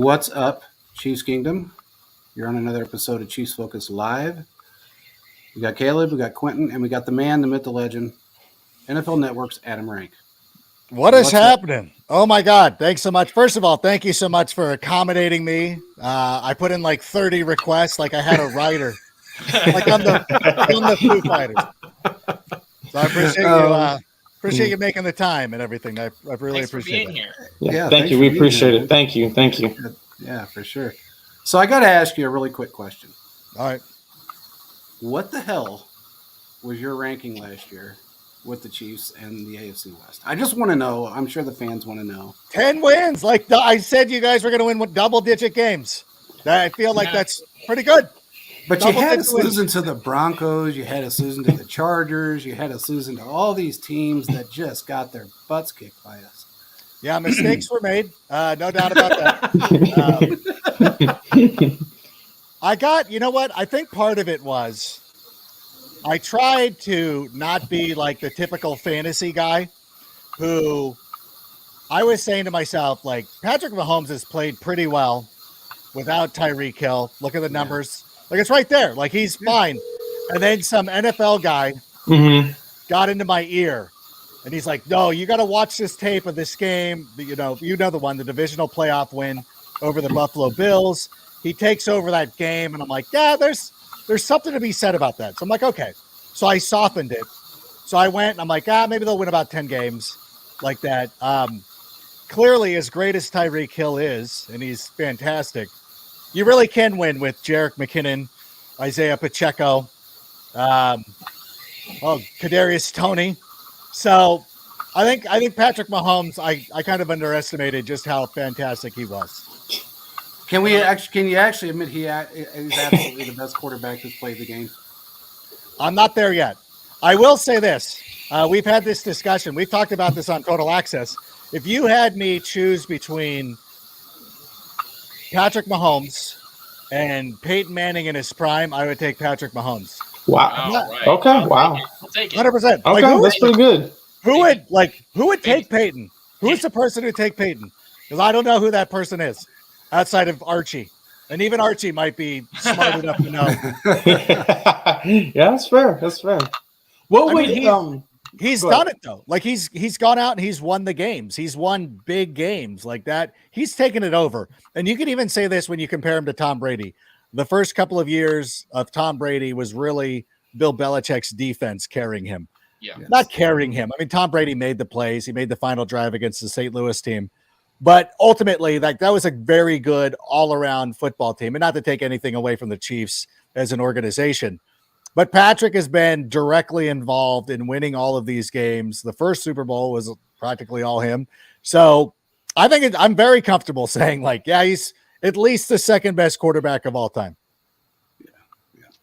What's up, Chiefs Kingdom? You're on another episode of Chiefs Focus Live. We got Caleb, we got Quentin, and we got the man, the myth, the legend, NFL Networks Adan Rank. What is happening? Oh my God. Thanks so much. First of all, thank you so much for accommodating me. I put in like 30 requests like I had a writer. Like I'm the Foo Fighters. So I appreciate you making the time and everything. I really appreciate it. Here. Yeah, thank you. We appreciate it. Thank you. Yeah, for sure. So I got to ask you a really quick question. All right. What the hell was your ranking last year with the Chiefs and the AFC West? I just want to know. I'm sure the fans want to know. 10 wins. Like I said, you guys were going to win with double-digit games. I feel like that's pretty good. But you had us losing to the Broncos. You had us losing to the Chargers. You had us losing to all these teams that just got their butts kicked by us. Yeah, mistakes were made. No doubt about that. You know what? I think part of it was I tried to not be like the typical fantasy guy who I was saying to myself, like, Patrick Mahomes has played pretty well without Tyreek Hill. Look at the numbers. Like, it's right there. Like, he's fine. And then some NFL guy got into my ear. And he's like, no, you got to watch this tape of this game. You know the one, the divisional playoff win over the Buffalo Bills. He takes over that game. And I'm like, yeah, there's something to be said about that. So I'm like, okay. So I softened it. So I went and I'm like, maybe they'll win about 10 games like that. Clearly, as great as Tyreek Hill is, and he's fantastic, you really can win with Jerick McKinnon, Isaiah Pacheco, Kadarius Toney. So I think Patrick Mahomes, I kind of underestimated just how fantastic he was. Can you actually admit he's absolutely the best quarterback who's played the game? I'm not there yet. I will say this. We've had this discussion. We've talked about this on Total Access. If you had me choose between Patrick Mahomes and Peyton Manning in his prime, I would take Patrick Mahomes. Wow. Right. Okay. Wow. I'll take it. 100%. Okay, like, that's pretty good. Who would take Peyton? Who's the person who'd take Peyton? Because I don't know who that person is outside of Archie. And even Archie might be smart enough to know. Yeah, that's fair. He's done it though. Like he's gone out and he's won the games. He's won big games like that. He's taken it over. And you can even say this when you compare him to Tom Brady. The first couple of years of Tom Brady was really Bill Belichick's defense carrying him. Yeah. Not carrying him. I mean, Tom Brady made the plays. He made the final drive against the St. Louis team. But ultimately, like that was a very good all-around football team. And not to take anything away from the Chiefs as an organization. But Patrick has been directly involved in winning all of these games. The first Super Bowl was practically all him. So I think I'm very comfortable saying, like, yeah, he's at least the second best quarterback of all time.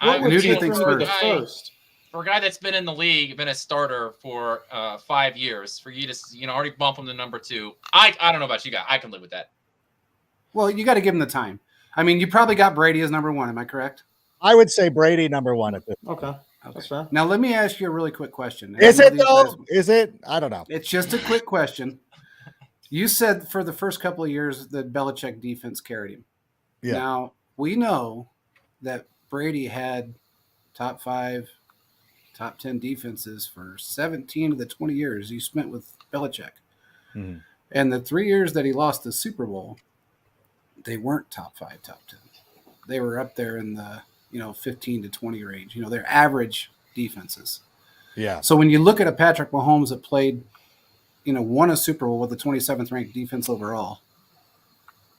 Yeah. Who do you think's first? For a guy that's been in the league, been a starter for 5 years, for you to already bump him to number 2, I don't know about you guys. I can live with that. Well, you got to give him the time. I mean, you probably got Brady as number 1. Am I correct? I would say Brady number 1 at this. Okay. That's fair. Now let me ask you a really quick question. Is it though? Is it? I don't know. It's just a quick question. You said for the first couple of years that Belichick defense carried him. Yeah. Now we know that Brady had top 5, top 10 defenses for 17 of the 20 years he spent with Belichick. Mm-hmm. And the 3 years that he lost the Super Bowl, they weren't top 5, top 10. They were up there in the 15 to 20 range. Their average defenses. Yeah. So when you look at a Patrick Mahomes that played, won a Super Bowl with the 27th ranked defense overall,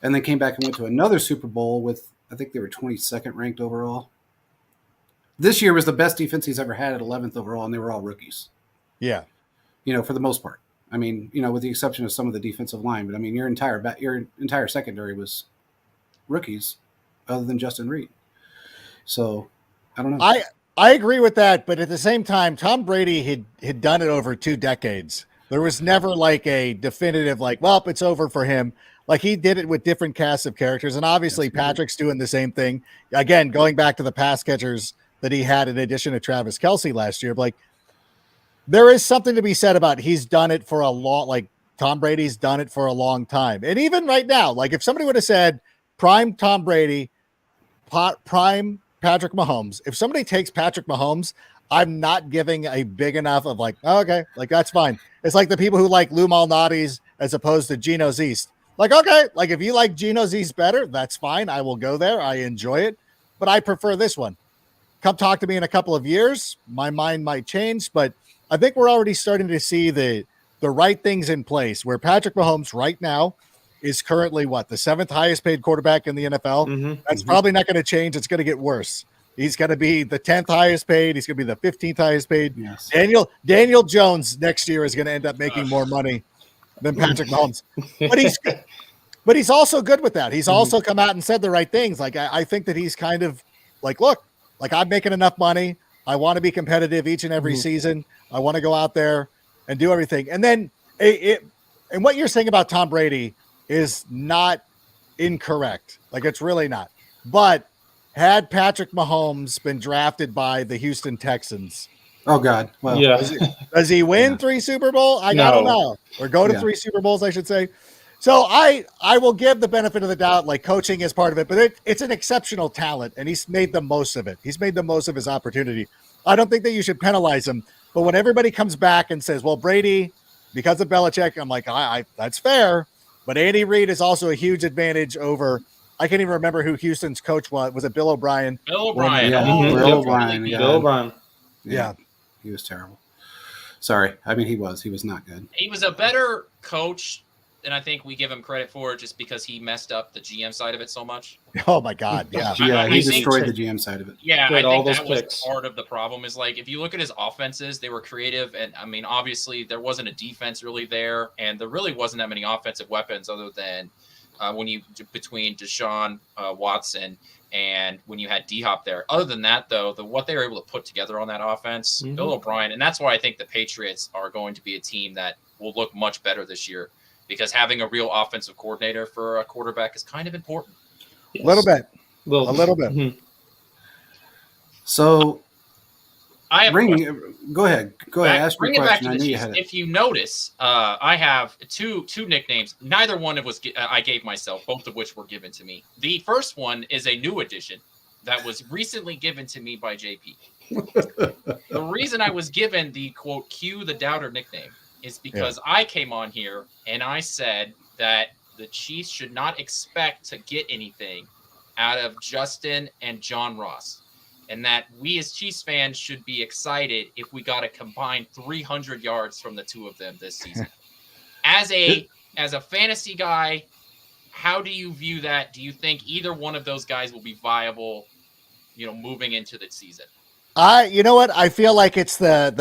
and then came back and went to another Super Bowl with, I think they were 22nd ranked overall. This year was the best defense he's ever had at 11th overall, and they were all rookies. Yeah. For the most part. I mean, with the exception of some of the defensive line, but I mean, your entire secondary was rookies, other than Justin Reed. So, I don't know. I agree with that, but at the same time, Tom Brady had done it over 2 decades. There was never like a definitive, like, well, it's over for him. Like he did it with different casts of characters, and obviously Patrick's doing the same thing. Again, going back to the pass catchers that he had in addition to Travis Kelce last year, but like there is something to be said about he's done it for a long, like Tom Brady's done it for a long time. And even right now, like if somebody would have said prime Tom Brady, prime Patrick Mahomes. If somebody takes Patrick Mahomes, I'm not giving a big enough of like, oh, okay, like that's fine. It's like the people who like Lou Malnati's as opposed to Geno Ziste. Like, okay, like if you like Geno Ziste better, that's fine. I will go there. I enjoy it, but I prefer this one. Come talk to me in a couple of years. My mind might change, but I think we're already starting to see the right things in place where Patrick Mahomes right now is currently what, the 7th highest paid quarterback in the NFL. Mhm. That's probably not going to change. It's going to get worse. He's going to be the 10th highest paid. He's going to be the 15th highest paid. Yes. Daniel Jones next year is going to end up making more money than Patrick Mahomes. But he's also good with that. He's also come out and said the right things. Like I think that he's kind of like, look, like I'm making enough money. I want to be competitive each and every season. I want to go out there and do everything. And then and what you're saying about Tom Brady is not incorrect. Like it's really not. But had Patrick Mahomes been drafted by the Houston Texans, Oh God. Well, Yeah. does he win 3 Super Bowls? I don't know. Or go to 3 Super Bowls, I should say. So I will give the benefit of the doubt, like coaching is part of it, but it's an exceptional talent, and he's made the most of it. He's made the most of his opportunity. I don't think that you should penalize him. But when everybody comes back and says, well, Brady, because of Belichick, I'm like, that's fair. But Andy Reid is also a huge advantage over, I can't even remember who Houston's coach was. Was it Bill O'Brien? Bill O'Brien. Yeah, Oh, Bill really? O'Brien. Yeah. Bill O'Brien. Yeah. He was terrible. Sorry. I mean, he was not good. He was a better coach than I think we give him credit for, just because he messed up the GM side of it so much. Oh my God. Yeah. Yeah, I he think- destroyed the GM side of it. Yeah, Played I all think those that was picks. part of the problem. Is like, if you look at his offenses, they were creative, and I mean, obviously there wasn't a defense really there, and there really wasn't that many offensive weapons other than between Deshaun Watson and when you had D-Hop there. Other than that, though, what they were able to put together on that offense, Bill O'Brien, and that's why I think the Patriots are going to be a team that will look much better this year, because having a real offensive coordinator for a quarterback is kind of important. A little bit. A Little little bit. So I have go ahead. Ask your bring it back question. to I the knew you Chiefs. had it. If you notice, I have two nicknames. Neither one I gave myself, both of which were given to me. The first one is a new addition that was recently given to me by JP. The reason I was given the quote "Q the Doubter" nickname is because I came on here and I said that the Chiefs should not expect to get anything out of Justin and John Ross, and that we as Chiefs fans should be excited if we got a combined 300 yards from the two of them this season. As a fantasy guy, how do you view that? Do you think either one of those guys will be viable, moving into the season? You know what? I feel like it's the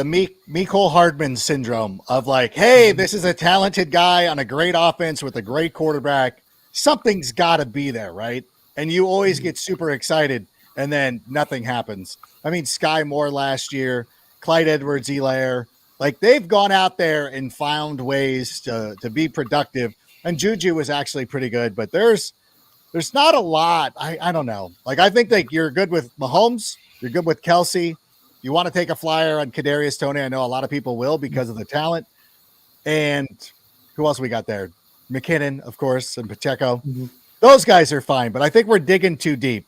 Mecole Hardman syndrome of like, hey, this is a talented guy on a great offense with a great quarterback. Something's got to be there, right? And you always get super excited, and then nothing happens. I mean, Sky Moore last year, Clyde Edwards-Helaire, like they've gone out there and found ways to be productive. And Juju was actually pretty good, but there's not a lot. I don't know. Like I think that you're good with Mahomes. You're good with Kelsey. You want to take a flyer on Kadarius Toney. I know a lot of people will because of the talent. And who else we got there? McKinnon, of course, and Pacheco. Those guys are fine, but I think we're digging too deep.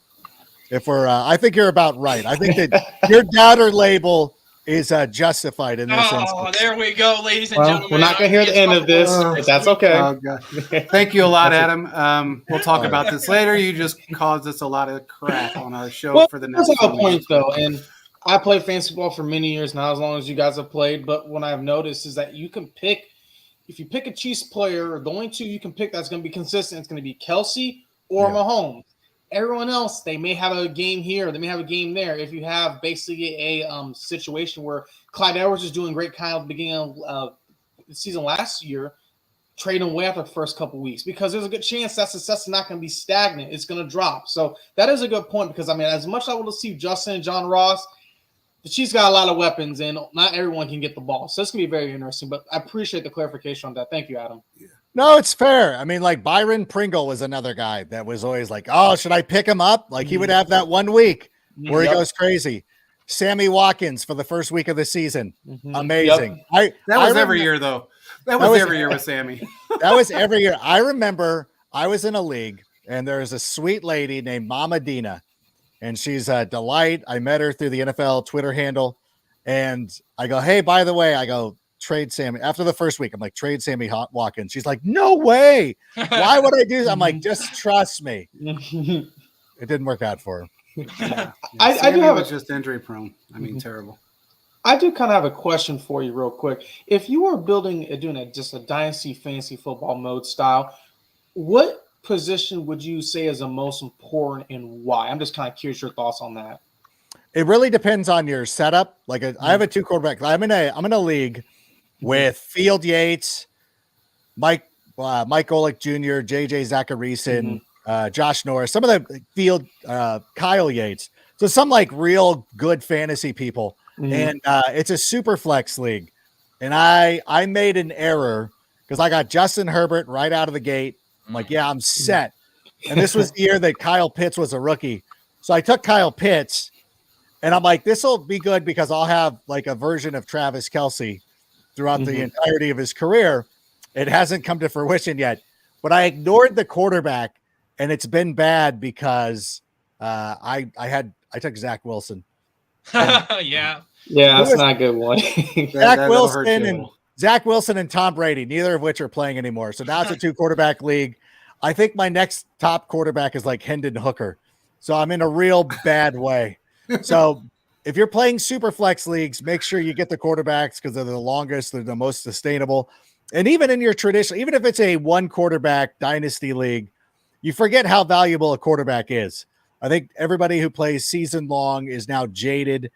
I think you're about right. I think that your doubter label is justified in this instance. There we go, ladies and Well, gentlemen. we're not going to hear the end of this, but that's okay. Oh, God. Thank you a lot, Adam. We'll talk about this later. You just caused us a lot of crap on our show for the next That's a few good point, weeks. though. And I played fantasy football for many years now, as long as you guys have played. But what I've noticed is that you can pick, if you pick a Chiefs player, the only two you can pick that's going to be consistent is going to be Kelsey or Mahomes. Everyone else, they may have a game here, they may have a game there. If you have basically a situation where Clyde Edwards is doing great kind of the beginning of the season last year, trade him away after the first couple weeks, because there's a good chance that success is not going to be stagnant. It's going to drop. So that is a good point, because, I mean, as much as I want to see Justin and John Ross, the Chiefs got a lot of weapons, and not everyone can get the ball. So it's going to be very interesting, but I appreciate the clarification on that. Thank you, Adam. Yeah. No, it's fair. I mean, like Byron Pringle was another guy that was always like, oh, should I pick him up? Like he would have that 1 week where he goes crazy. Sammy Watkins for the first week of the season. Amazing. Yep. That was every year, though. That was every year with Sammy. That was every year. I remember I was in a league and there's a sweet lady named Mama Dina, and she's a delight. I met her through the NFL Twitter handle, and I go, hey, by the way, I go, trade Sammy. After the first week, I'm like, trade Sammy Watkins. She's like, no way. Why would I do this? I'm like, just trust me. It didn't work out for her. Yeah. I do have was just injury prone. I mean, terrible. I do kind of have a question for you, real quick. If you were doing just a dynasty fantasy football mode style, what position would you say is the most important and why? I'm just kind of curious your thoughts on that. It really depends on your setup. Like I have a 2 quarterback. I'm in a league with Field Yates, Mike Golick Jr., JJ Zacharyson, Josh Norris, some of the field, Kyle Yates. So some like real good fantasy people. And it's a super flex league. And I made an error because I got Justin Herbert right out of the gate. I'm like, yeah, I'm set. And this was the year that Kyle Pitts was a rookie. So I took Kyle Pitts and I'm like, this will be good because I'll have like a version of Travis Kelce throughout the entirety of his career. It hasn't come to fruition yet, but I ignored the quarterback, and it's been bad because I took Zach Wilson. Yeah, that's not a good one. Zach Wilson and Tom Brady, neither of which are playing anymore. So now it's a 2 quarterback league. I think my next top quarterback is like Hendon Hooker. So I'm in a real bad way. So if you're playing super flex leagues, make sure you get the quarterbacks because they're the longest, they're the most sustainable. And even in your traditional, even if it's a 1 quarterback dynasty league, you forget how valuable a quarterback is. I think everybody who plays season long is now jaded.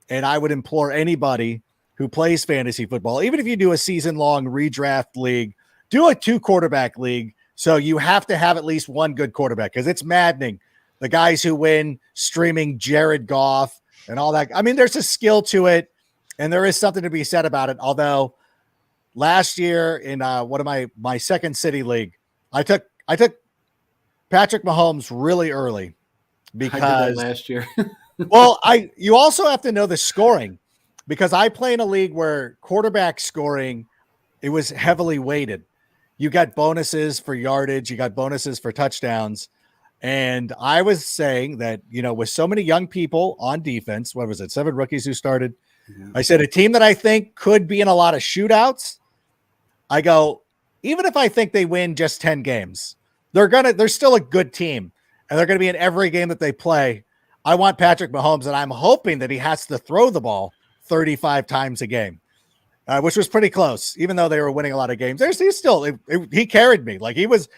And I would implore anybody who plays fantasy football, even if you do a season long redraft league, do a 2 quarterback league. So you have to have at least 1 good quarterback because it's maddening. The guys who win streaming Jared Goff and all that. I mean, there's a skill to it and there is something to be said about it. Although last year in one of my second city league, I took Patrick Mahomes really early because I did that last year. well, you also have to know the scoring because I play in a league where quarterback scoring, it was heavily weighted. You got bonuses for yardage, you got bonuses for touchdowns. And I was saying that, with so many young people on defense, what was it? 7 rookies who started. Yeah. I said a team that I think could be in a lot of shootouts. I go, even if I think they win just 10 games, they're still a good team and they're going to be in every game that they play. I want Patrick Mahomes, and I'm hoping that he has to throw the ball 35 times a game, which was pretty close, even though they were winning a lot of games. He carried me. Like it was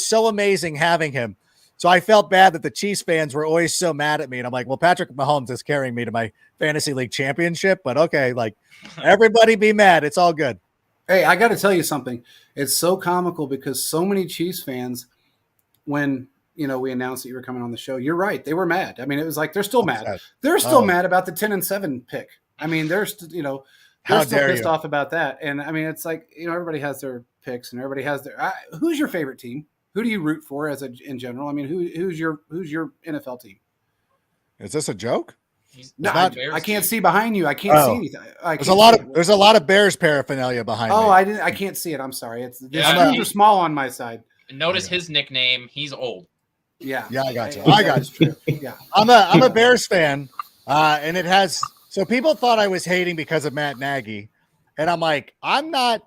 so amazing having him. So I felt bad that the Chiefs fans were always so mad at me. And I'm like, well, Patrick Mahomes is carrying me to my fantasy league championship, but okay. Like everybody be mad. It's all good. Hey, I got to tell you something. It's so comical because so many Chiefs fans, when we announced that you were coming on the show, you're right. They were mad. I mean, it was like, they're still mad. Sad. They're still mad about the 10-7 pick. I mean, they're still pissed off about that. And I mean, it's like, everybody has their picks and everybody has their, who's your favorite team? Who do you root for in general? I mean, who's your NFL team? Is this a joke? No, I can't see behind you. I can't see anything. There's a lot of Bears paraphernalia behind me. I can't see it. I'm sorry. Screens are small on my side. Notice his nickname. He's old. Yeah, I got you. I got you. Yeah, I'm a Bears fan, and it has. So people thought I was hating because of Matt Nagy, and I'm like, I'm not.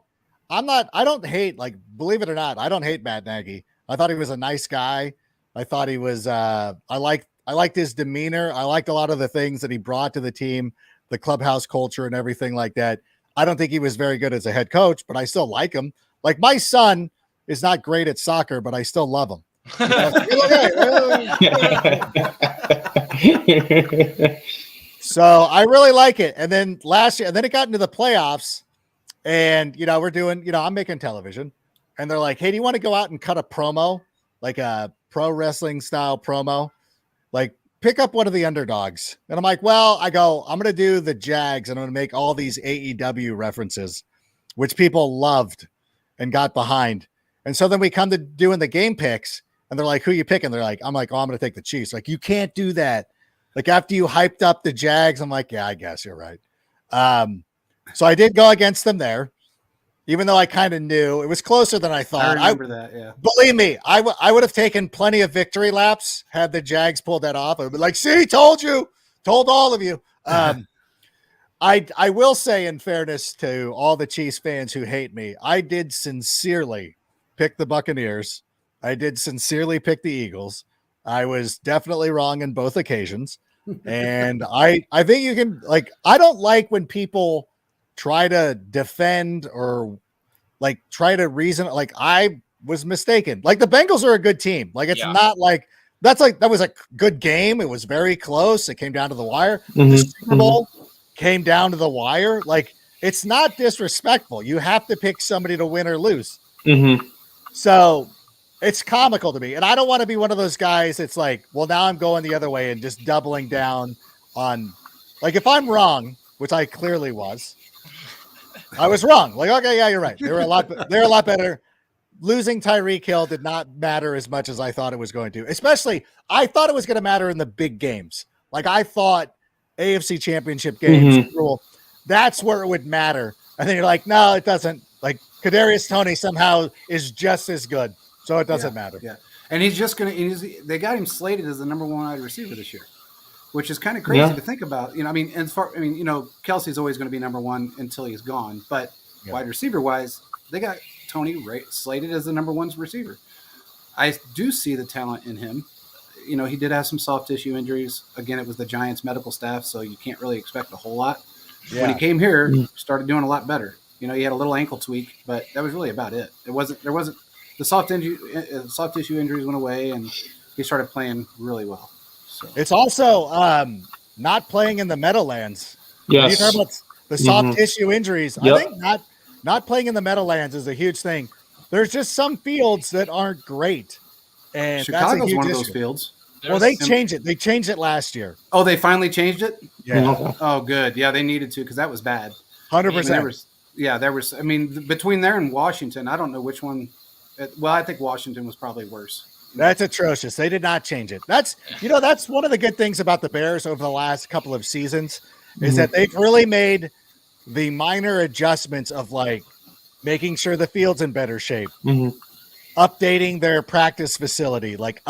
I don't hate. Like, believe it or not, I don't hate Matt Nagy. I thought he was a nice guy. I thought he was. I liked his demeanor. I liked a lot of the things that he brought to the team, the clubhouse culture, and everything like that. I don't think he was very good as a head coach, but I still like him. Like my son is not great at soccer, but I still love him. So I really like it. And then last year, and then it got into the playoffs, and we're doing, I'm making television, and they're like, hey, do you want to go out and cut a promo, like a pro wrestling style promo? Like pick up one of the underdogs. And I'm like, well, I'm going to do the Jags, and I'm going to make all these AEW references, which people loved and got behind. And so then we come to doing the game picks, and they're like, who you picking? They're like, I'm like, oh, I'm going to take the Chiefs. Like, you can't do that. Like after you hyped up the Jags, I'm like, yeah, I guess you're right. So I did go against them there. even though I kind of knew. It was closer than I I thought. remember that. Yeah. Believe me, I would have taken plenty of victory laps had the Jags pulled that off. I would be like, see, told you, told all of you. I will say, in fairness to all the Chiefs fans who hate me, I did sincerely pick the Buccaneers. I did sincerely pick the Eagles. I was definitely wrong in both occasions. And I think you can, like, I don't like when people try to defend or like try to reason, like, I was mistaken. Like, the Bengals are a good team. Like, it's Yeah. not like that was a good game. It was very close. It came down to the wire. The Mhm, Super Bowl came down to the wire. Like, it's not disrespectful. You have to pick somebody to win or lose. mhm. So it's comical to me. And I don't want to be one of those guys that's like, well, now I'm going the other way and just doubling down on, like, if I'm wrong, which I clearly was, I was wrong. Like, okay, yeah, you're right. They're a lot better. Losing Tyreek Hill did not matter as much as I thought it was going to. Especially, I thought it was going to matter in the big games. Like, I thought AFC Championship games, Mhm. Super Bowl, that's where it would matter. And then you're like, no, it doesn't. Like, Kadarius Toney somehow is just as good, so it doesn't matter. Yeah. And he's just going to, they got him slated as the number one wide receiver this year, which is kind of crazy to think about. You know, I mean, Kelsey's always going to be number one until he's gone, but wide receiver wise, they got Tony slated as the number one receiver. I do see the talent in him. You know, he did have some soft tissue injuries. Again, it was the Giants medical staff, so you can't really expect a whole lot. Yeah. When he came here, started doing a lot better. You know, he had a little ankle tweak, but that was really about it. There wasn't the soft tissue injuries went away, and he started playing really well. So it's also not playing in the Meadowlands. Yes. You talk about the soft tissue injuries. Yep. I think not playing in the Meadowlands is a huge thing. There's just some fields that aren't great, and Chicago's that's a huge one of issue. those fields. Well, they changed it. They changed it last year. Oh, they finally changed it? Yeah. Oh, good. Yeah, they needed to, because that was bad. 100%. There was. I mean, between there and Washington, I don't know which one. Well, I think Washington was probably worse. That's atrocious. They did not change it. That's one of the good things about the Bears over the last couple of seasons is that they've really made the minor adjustments of, like, making sure the field's in better shape, updating their practice facility, like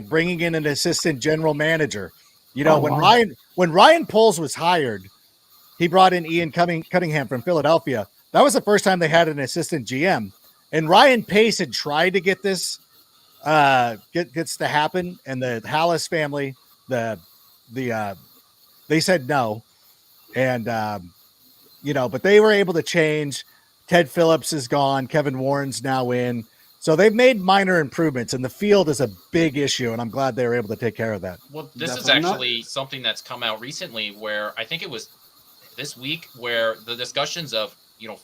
bringing in an assistant general manager. You know, when Ryan Poles was hired, he brought in Ian Cunningham from Philadelphia. That was the first time they had an assistant GM. And Ryan Pace had tried to get this gets to happen, and the Hallis family, they said no, and but they were able to change. Ted Phillips is gone. Kevin Warren's now in. So they've made minor improvements, and the field is a big issue, and I'm glad they were able to take care of that. Well, this is actually something that's come out recently where I think it was this week where the discussions of,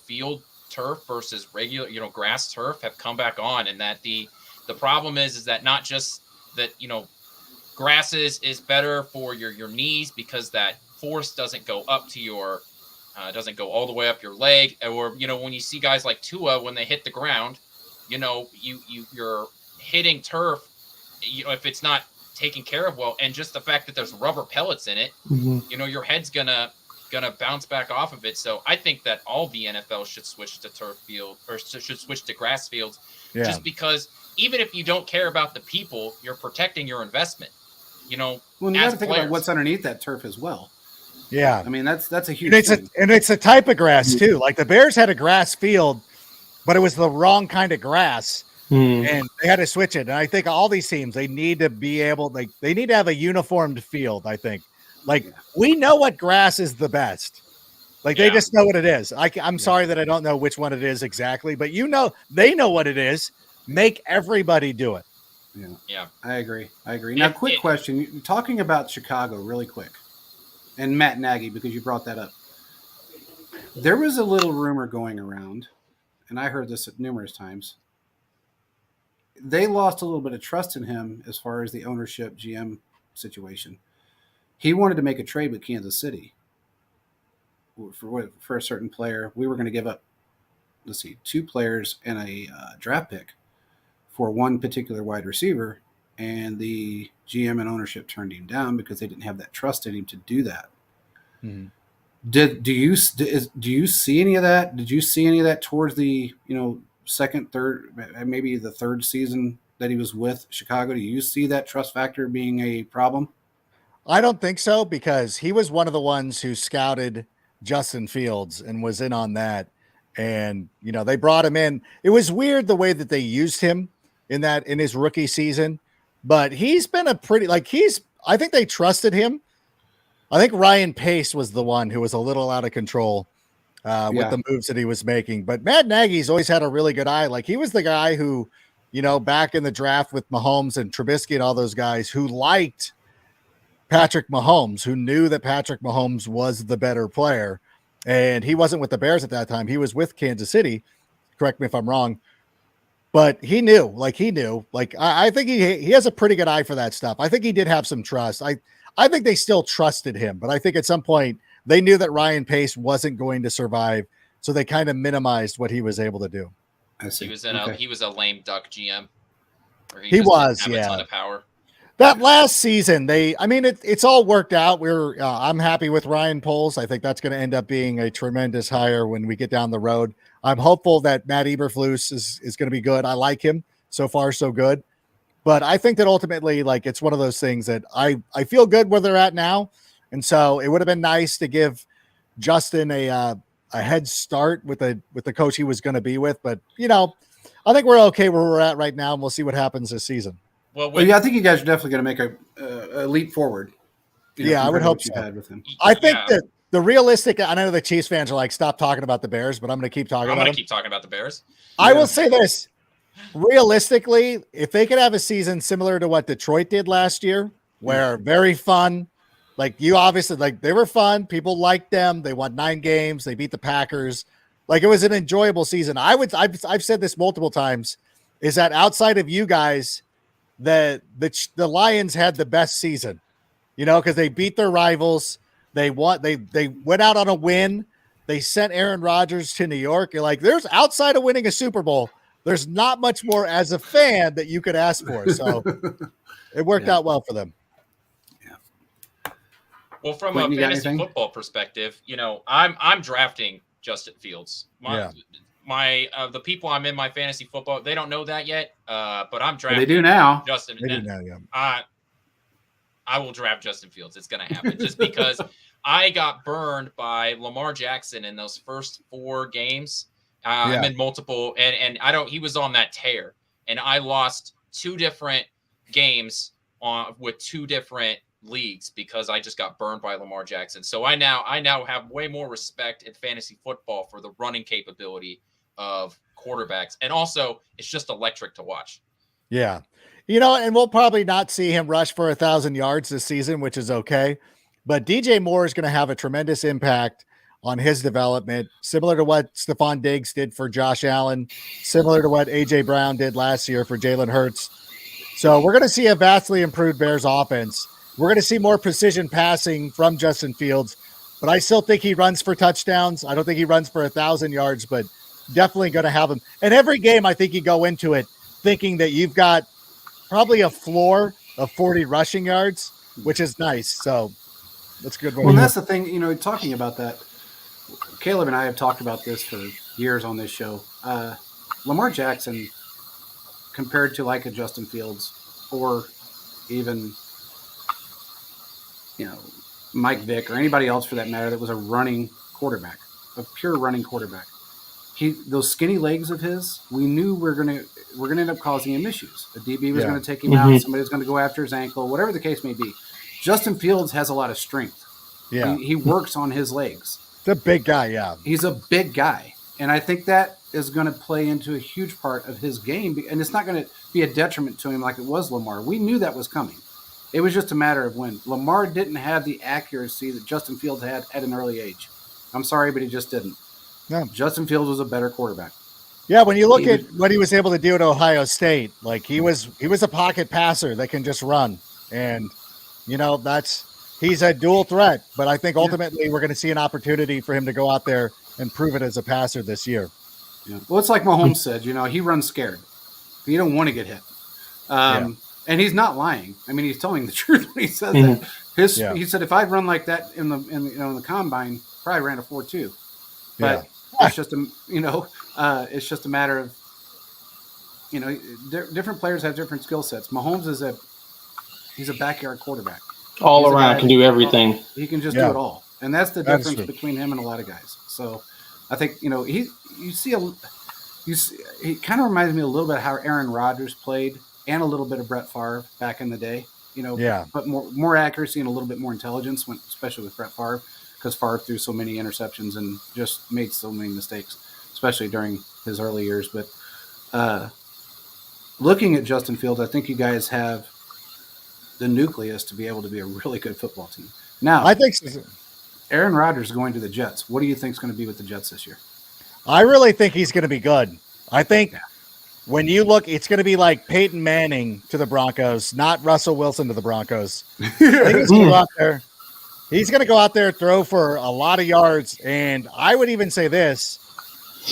field turf versus regular, grass turf have come back on, and that the problem is that not just that, grass is better for your knees because that force doesn't go up to your doesn't go all the way up your leg, or when you see guys like Tua, when they hit the ground, you're hitting turf, if it's not taken care of well, and just the fact that there's rubber pellets in it, your head's gonna bounce back off of it. So I think that all the NFL should switch to turf field, or should switch to grass fields, just because even if you don't care about the people, you're protecting your investment. Well, you got to think about what's underneath that turf as well. Yeah, I mean that's a huge thing. It's a type of grass too. Like, the Bears had a grass field, but it was the wrong kind of grass, and they had to switch it. And I think all these teams, they need to be able, they need to have a uniformed field. I think, we know what grass is the best. They just know what it is. I'm sorry that I don't know which one it is exactly, but they know what it is. Make everybody do it. Yeah. I agree. Now, quick question. You're talking about Chicago really quick, and Matt Nagy, because you brought that up. There was a little rumor going around, and I heard this numerous times. They lost a little bit of trust in him as far as the ownership GM situation. He wanted to make a trade with Kansas City for a certain player. We were going to give up, 2 players and a draft pick for one particular wide receiver, and the GM and ownership turned him down because they didn't have that trust in him to do that. Do you see any of that? Did you see any of that towards the second, third, maybe the third season that he was with Chicago? Do you see that trust factor being a problem? I don't think so because he was one of the ones who scouted Justin Fields and was in on that. And, they brought him in. It was weird the way that they used him in his rookie season, but he's been I think they trusted him. I think Ryan Pace was the one who was a little out of control with the moves that he was making. But Matt Nagy's always had a really good eye. Like he was the guy who, back in the draft with Mahomes and Trubisky and all those guys who liked Patrick Mahomes, who knew that Patrick Mahomes was the better player. And he wasn't with the Bears at that time. He was with Kansas City. Correct me if I'm wrong. But he knew. I think he has a pretty good eye for that stuff. I think he did have some trust. I think they still trusted him, but I think at some point they knew that Ryan Pace wasn't going to survive, so they kind of minimized what he was able to do. I see. He was a lame duck GM. He was, a ton of power. That last season, it's all worked out. I'm happy with Ryan Poles. I think that's going to end up being a tremendous hire when we get down the road. I'm hopeful that Matt Eberflus is going to be good. I like him. So far, so good. But I think that ultimately, it's one of those things that I feel good where they're at now. And so it would have been nice to give Justin a head start with the coach he was going to be with. But, I think we're okay where we're at right now, and we'll see what happens this season. Well, I think you guys are definitely going to make a leap forward. I would hope so. Had with him. I think that the realistic, I know the Chiefs fans are like, stop talking about the Bears, but I'm going to keep talking about them. I'm going to keep talking about the Bears. I will say this. Realistically, if they could have a season similar to what Detroit did last year, where very fun, they were fun. People liked them. They won 9 games. They beat the Packers. It was an enjoyable season. I've said this multiple times, is that outside of you guys, the Lions had the best season, because they beat their rivals. They won. They went out on a win. They sent Aaron Rodgers to New York. You're like, there's outside of winning a Super Bowl, there's not much more as a fan that you could ask for. So it worked out well for them. Yeah. Well, from a fantasy football perspective, I'm drafting Justin Fields. The people I'm in my fantasy football, they don't know that yet. But I'm drafting. They do now. Justin. They do now, yeah. I will draft Justin Fields. It's going to happen just because I got burned by Lamar Jackson in those first 4 games. I'm in multiple, and he was on that tear, and I lost 2 different games with 2 different leagues because I just got burned by Lamar Jackson. So I now have way more respect in fantasy football for the running capability of quarterbacks, and also it's just electric to watch. Yeah, and we'll probably not see him rush for 1,000 yards this season, which is okay. But DJ Moore is going to have a tremendous impact on his development, similar to what Stephon Diggs did for Josh Allen, similar to what A.J. Brown did last year for Jalen Hurts. So we're going to see a vastly improved Bears offense. We're going to see more precision passing from Justin Fields, but I still think he runs for touchdowns. I don't think he runs for 1,000 yards, but definitely going to have him. And every game, I think you go into it thinking that you've got probably a floor of 40 rushing yards, which is nice. So that's a good one. Well, that's the thing, talking about that, Caleb and I have talked about this for years on this show. Lamar Jackson, compared to like a Justin Fields or even, Mike Vick or anybody else for that matter that was a running quarterback, a pure running quarterback. Those skinny legs of his, we knew we're gonna end up causing him issues. The DB was going to take him out. Somebody was going to go after his ankle, whatever the case may be. Justin Fields has a lot of strength. Yeah, he works on his legs. He's a big guy. Yeah, he's a big guy, and I think that is going to play into a huge part of his game. And it's not going to be a detriment to him like it was Lamar. We knew that was coming. It was just a matter of when. Lamar didn't have the accuracy that Justin Fields had at an early age. I'm sorry, but he just didn't. No. Justin Fields was a better quarterback. Yeah, when you look at what he was able to do at Ohio State, he was a pocket passer that can just run. And, he's a dual threat. But I think ultimately we're going to see an opportunity for him to go out there and prove it as a passer this year. Yeah. Well, it's like Mahomes said, he runs scared. He don't want to get hit. And he's not lying. I mean, he's telling the truth when he says that. He said, if I run like that in the combine, probably ran a 4.2. Yeah. But it's just it's just a matter of different players have different skill sets. Mahomes he's a backyard quarterback. All He's a around guy can do everything. He can just Yeah. do it all, and that's the That is difference true. between him and a lot of guys. So I think he kind of reminds me a little bit of how Aaron Rodgers played, and a little bit of Brett Favre back in the day. Yeah. but more accuracy and a little bit more intelligence, especially with Brett Favre, because Favre threw so many interceptions and just made so many mistakes, especially during his early years. But looking at Justin Fields, I think you guys have the nucleus to be able to be a really good football team. Now, I think so. Aaron Rodgers going to the Jets. What do you think is going to be with the Jets this year? I really think he's going to be good. I think when you look, it's going to be like Peyton Manning to the Broncos, not Russell Wilson to the Broncos. I think he's going to go out there. He's going to go out there, throw for a lot of yards, and I would even say this: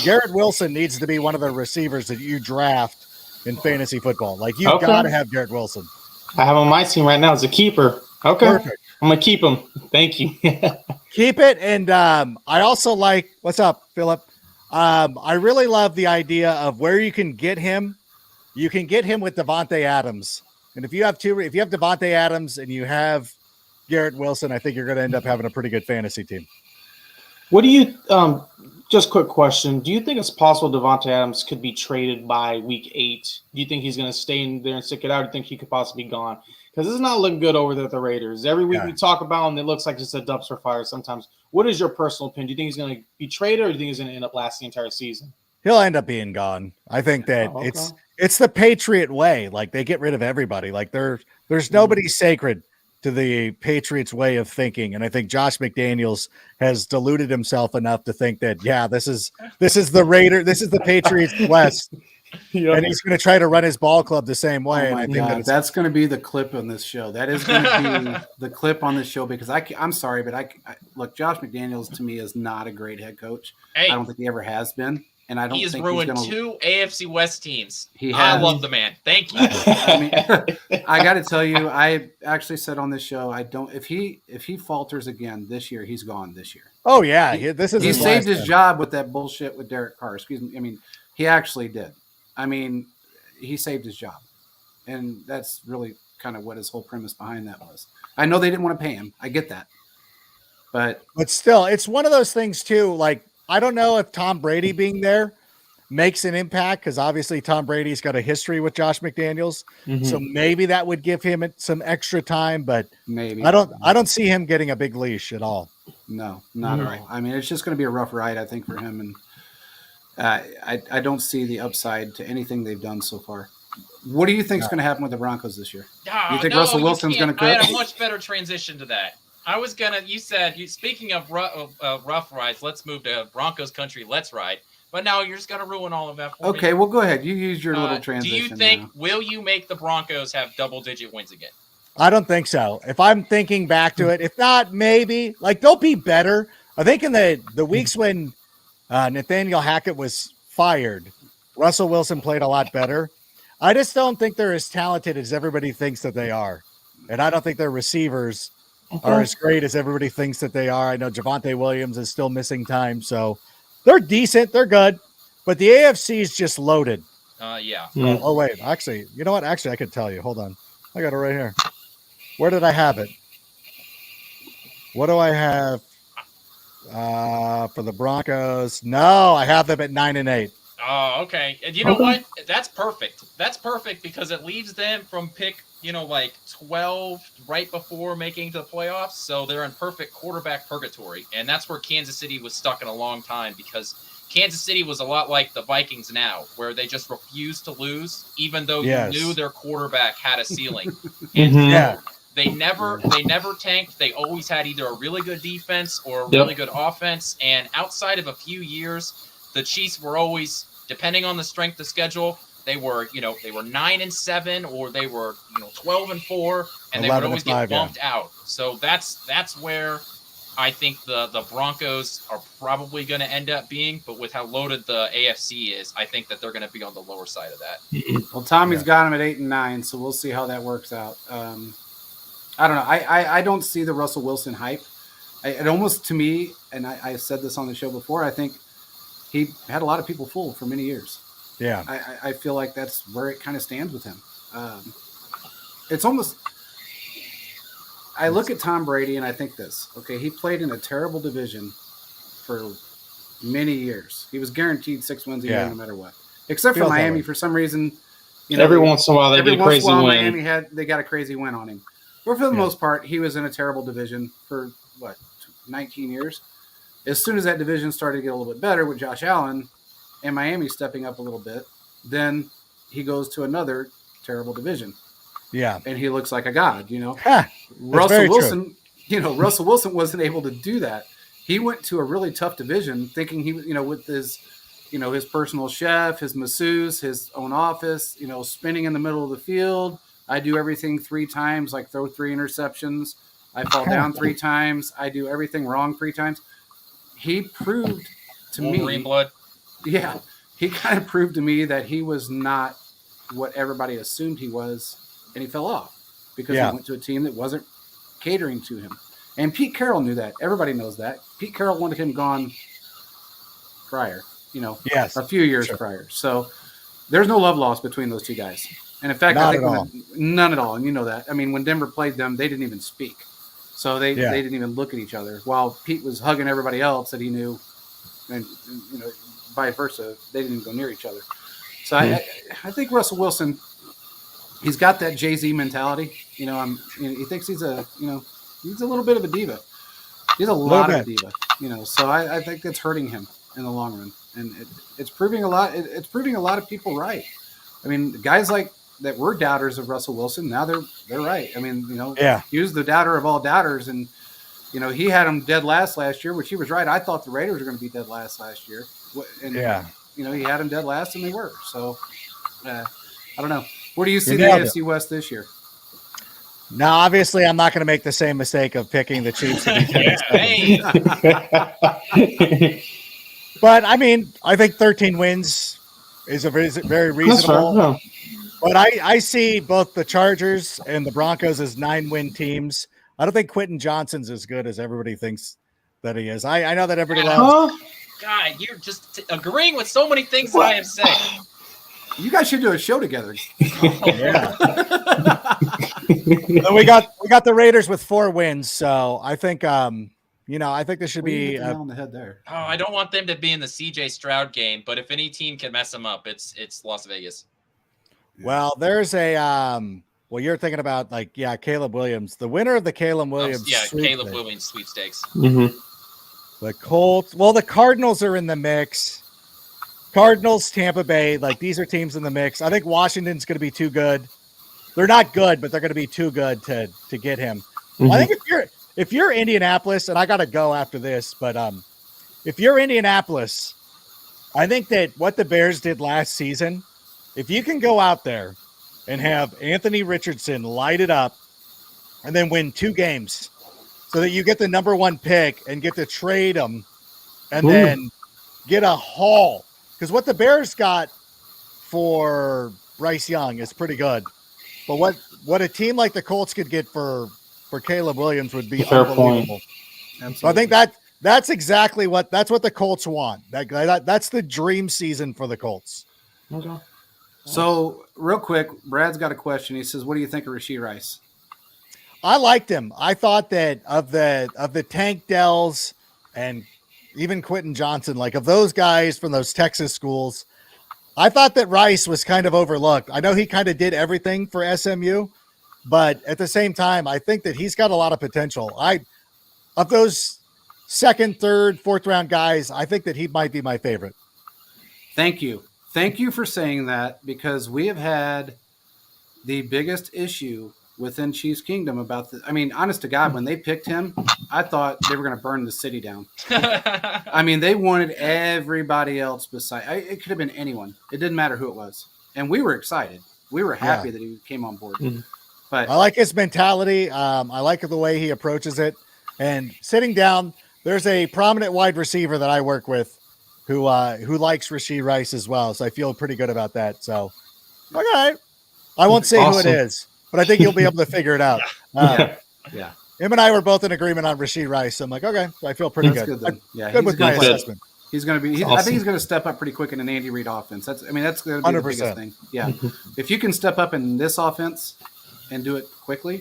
Garrett Wilson needs to be one of the receivers that you draft in fantasy football. Like, you've got to have Garrett Wilson. I have on my team right now as a keeper. Okay. Perfect. I'm going to keep him. Thank you. Keep it. And I also like, what's up, Philip? I really love the idea of where you can get him. You can get him with Devontae Adams. And if you have Devontae Adams and you have Garrett Wilson, I think you're going to end up having a pretty good fantasy team. What do you just quick question. Do you think it's possible Devontae Adams could be traded by week 8? Do you think he's going to stay in there and stick it out? Or do you think he could possibly be gone? Because it's not looking good over there at the Raiders. Every week we talk about him, it looks like just a dumpster fire sometimes. What is your personal opinion? Do you think he's going to be traded, or do you think he's going to end up lasting the entire season? He'll end up being gone. I think that it's the Patriot way. Like, they get rid of everybody. Like, there's nobody sacred to the Patriots way of thinking. And I think Josh McDaniels has deluded himself enough to think that, this is the Raider, this is the Patriots West. And he's going to try to run his ball club the same way. Oh, and I think that's going to be the clip on this show. That is going to be the clip on this show, because I'm sorry, but I look, Josh McDaniels to me is not a great head coach. Hey, I don't think he ever has been. And I don't think ruined he's gonna, 2 AFC West teams. I love the man. Thank you. I mean, I got to tell you, I actually said on this show, if he falters again this year, he's gone this year. Oh yeah, he saved his job with that bullshit with Derek Carr. Excuse me. I mean, he actually did. I mean, he saved his job, and that's really kind of what his whole premise behind that was. I know they didn't want to pay him. I get that, but still, it's one of those things too. Like, I don't know if Tom Brady being there makes an impact, because obviously Tom Brady's got a history with Josh McDaniels. Mm-hmm. So maybe that would give him some extra time, but maybe I don't see him getting a big leash at all. No, not at all. I mean, it's just going to be a rough ride, I think, for him. And I don't see the upside to anything they've done so far. What do you think is going to happen with the Broncos this year? You think Russell Wilson's going to quit? I had a much better transition to that. Speaking of rough rides, let's move to Broncos country. Let's ride. But now you're just going to ruin all of that for me. Okay, well, go ahead. You use your little transition. Do you think, will you make the Broncos have double-digit wins again? I don't think so. If I'm thinking back to it, if not, maybe. Like, they'll be better. I think in the weeks when Nathaniel Hackett was fired, Russell Wilson played a lot better. I just don't think they're as talented as everybody thinks that they are. And I don't think their receivers are as great as everybody thinks that they are. I know Javonte Williams is still missing time, so they're decent. They're good. But the AFC is just loaded. Yeah. Oh, wait. Actually, you know what? Actually, I could tell you. Hold on. I got it right here. Where did I have it? What do I have for the Broncos? No, I have them at 9-8. Oh, okay. And you know what? That's perfect. That's perfect, because it leaves them from pick, 12 right before making the playoffs. So they're in perfect quarterback purgatory. And that's where Kansas City was stuck in a long time, because Kansas City was a lot like the Vikings now, where they just refused to lose, even though you knew their quarterback had a ceiling. And they never tanked. They always had either a really good defense or a really good offense. And outside of a few years, the Chiefs were always, depending on the strength of schedule, they were 9-7, or they were 12-4, and they would always get bumped out. So that's where I think the Broncos are probably going to end up being. But with how loaded the AFC is, I think that they're going to be on the lower side of that. Well, Tommy's got them at 8-9, so we'll see how that works out. I don't know. I don't see the Russell Wilson hype. It almost to me, and I said this on the show before, I think he had a lot of people fooled for many years. Yeah. I feel like that's where it kind of stands with him. It's almost, I look at Tom Brady and I think this, okay, he played in a terrible division for many years. He was guaranteed 6 wins a year no matter what. Except for Feels that Miami, way. for some reason, every once in a while they every get a once in a crazy while win. Miami they got a crazy win on him. But for the most part, he was in a terrible division for 19 years. As soon as that division started to get a little bit better with Josh Allen and Miami stepping up a little bit, then he goes to another terrible division. Yeah. And he looks like a god, you know. Russell Wilson, Russell Wilson wasn't able to do that. He went to a really tough division thinking he, with his, his personal chef, his masseuse, his own office, spinning in the middle of the field. I do everything 3 times, like throw 3 interceptions. I fall down 3 times. I do everything wrong 3 times. He proved to Wolverine me, blood. Yeah, he kind of proved to me that he was not what everybody assumed he was, and he fell off because he went to a team that wasn't catering to him. And Pete Carroll knew that. Everybody knows that. Pete Carroll wanted him gone prior, a few years prior. So there's no love lost between those 2 guys. And in fact, none at all. And you know that. I mean, when Denver played them, they didn't even speak. So they didn't even look at each other. While Pete was hugging everybody else that he knew, and vice versa, they didn't even go near each other. So I think Russell Wilson, he's got that Jay-Z mentality. He thinks he's a little bit of a diva. He's a lot of a diva. So I think that's hurting him in the long run, and it's proving a lot. It's proving a lot of people right. I mean, guys like that were doubters of Russell Wilson, now they're right. I mean, he was the doubter of all doubters, and he had him dead last year, which he was right. I thought the Raiders were going to be dead last year, and he had him dead last, and they were. So I don't know. Where do you see the AFC West this year? Now, obviously, I'm not going to make the same mistake of picking the Chiefs to be 10. But I mean, I think 13 wins is very reasonable. That's right. But I see both the Chargers and the Broncos as 9-win teams. I don't think Quentin Johnson's as good as everybody thinks that he is. I know that everybody loves. God, you're just agreeing with so many things that I have said. You guys should do a show together. Yeah. we got the Raiders with 4 wins, so I think I think this should be on the head there. Oh, I don't want them to be in the CJ Stroud game, but if any team can mess them up, it's Las Vegas. Well, there's a you're thinking about Caleb Williams, the winner of the Caleb Williams. Caleb Williams sweepstakes. Mm-hmm. The Colts. Well, the Cardinals are in the mix. Cardinals, Tampa Bay, these are teams in the mix. I think Washington's going to be too good. They're not good, but they're going to be too good to get him. Mm-hmm. I think if you're Indianapolis, and I got to go after this, but if you're Indianapolis, I think that what the Bears did last season, if you can go out there and have Anthony Richardson light it up and then win 2 games so that you get the number 1 pick and get to trade him and then get a haul. Because what the Bears got for Bryce Young is pretty good. But what a team like the Colts could get for Caleb Williams would be unbelievable. So I think that's exactly what the Colts want. That's the dream season for the Colts. Okay. So real quick, Brad's got a question. He says, "What do you think of Rashee Rice?" I liked him. I thought that of the Tank Dells and even Quentin Johnson, of those guys from those Texas schools, I thought that Rice was kind of overlooked. I know he kind of did everything for SMU, but at the same time, I think that he's got a lot of potential. Of those 2nd, 3rd, 4th round guys, I think that he might be my favorite. Thank you. Thank you for saying that, because we have had the biggest issue within Chiefs Kingdom about the. I mean, honest to God, when they picked him, I thought they were going to burn the city down. I mean, they wanted everybody else beside. It could have been anyone. It didn't matter who it was, and we were excited. We were happy that he came on board. Mm-hmm. But I like his mentality. I like the way he approaches it. And sitting down, there's a prominent wide receiver that I work with who likes Rashee Rice as well. So I feel pretty good about that. So, okay. I won't say who it is, but I think you'll be able to figure it out. Yeah. Him and I were both in agreement on Rashid Rice. I'm like, okay, I feel pretty That's good. good then. Yeah, Good he's with gonna my play. assessment. He's going to be. I Awesome. think he's going to step up pretty quick in an Andy Reid offense. That's going to be the 100%. biggest thing. Yeah, if you can step up in this offense and do it quickly,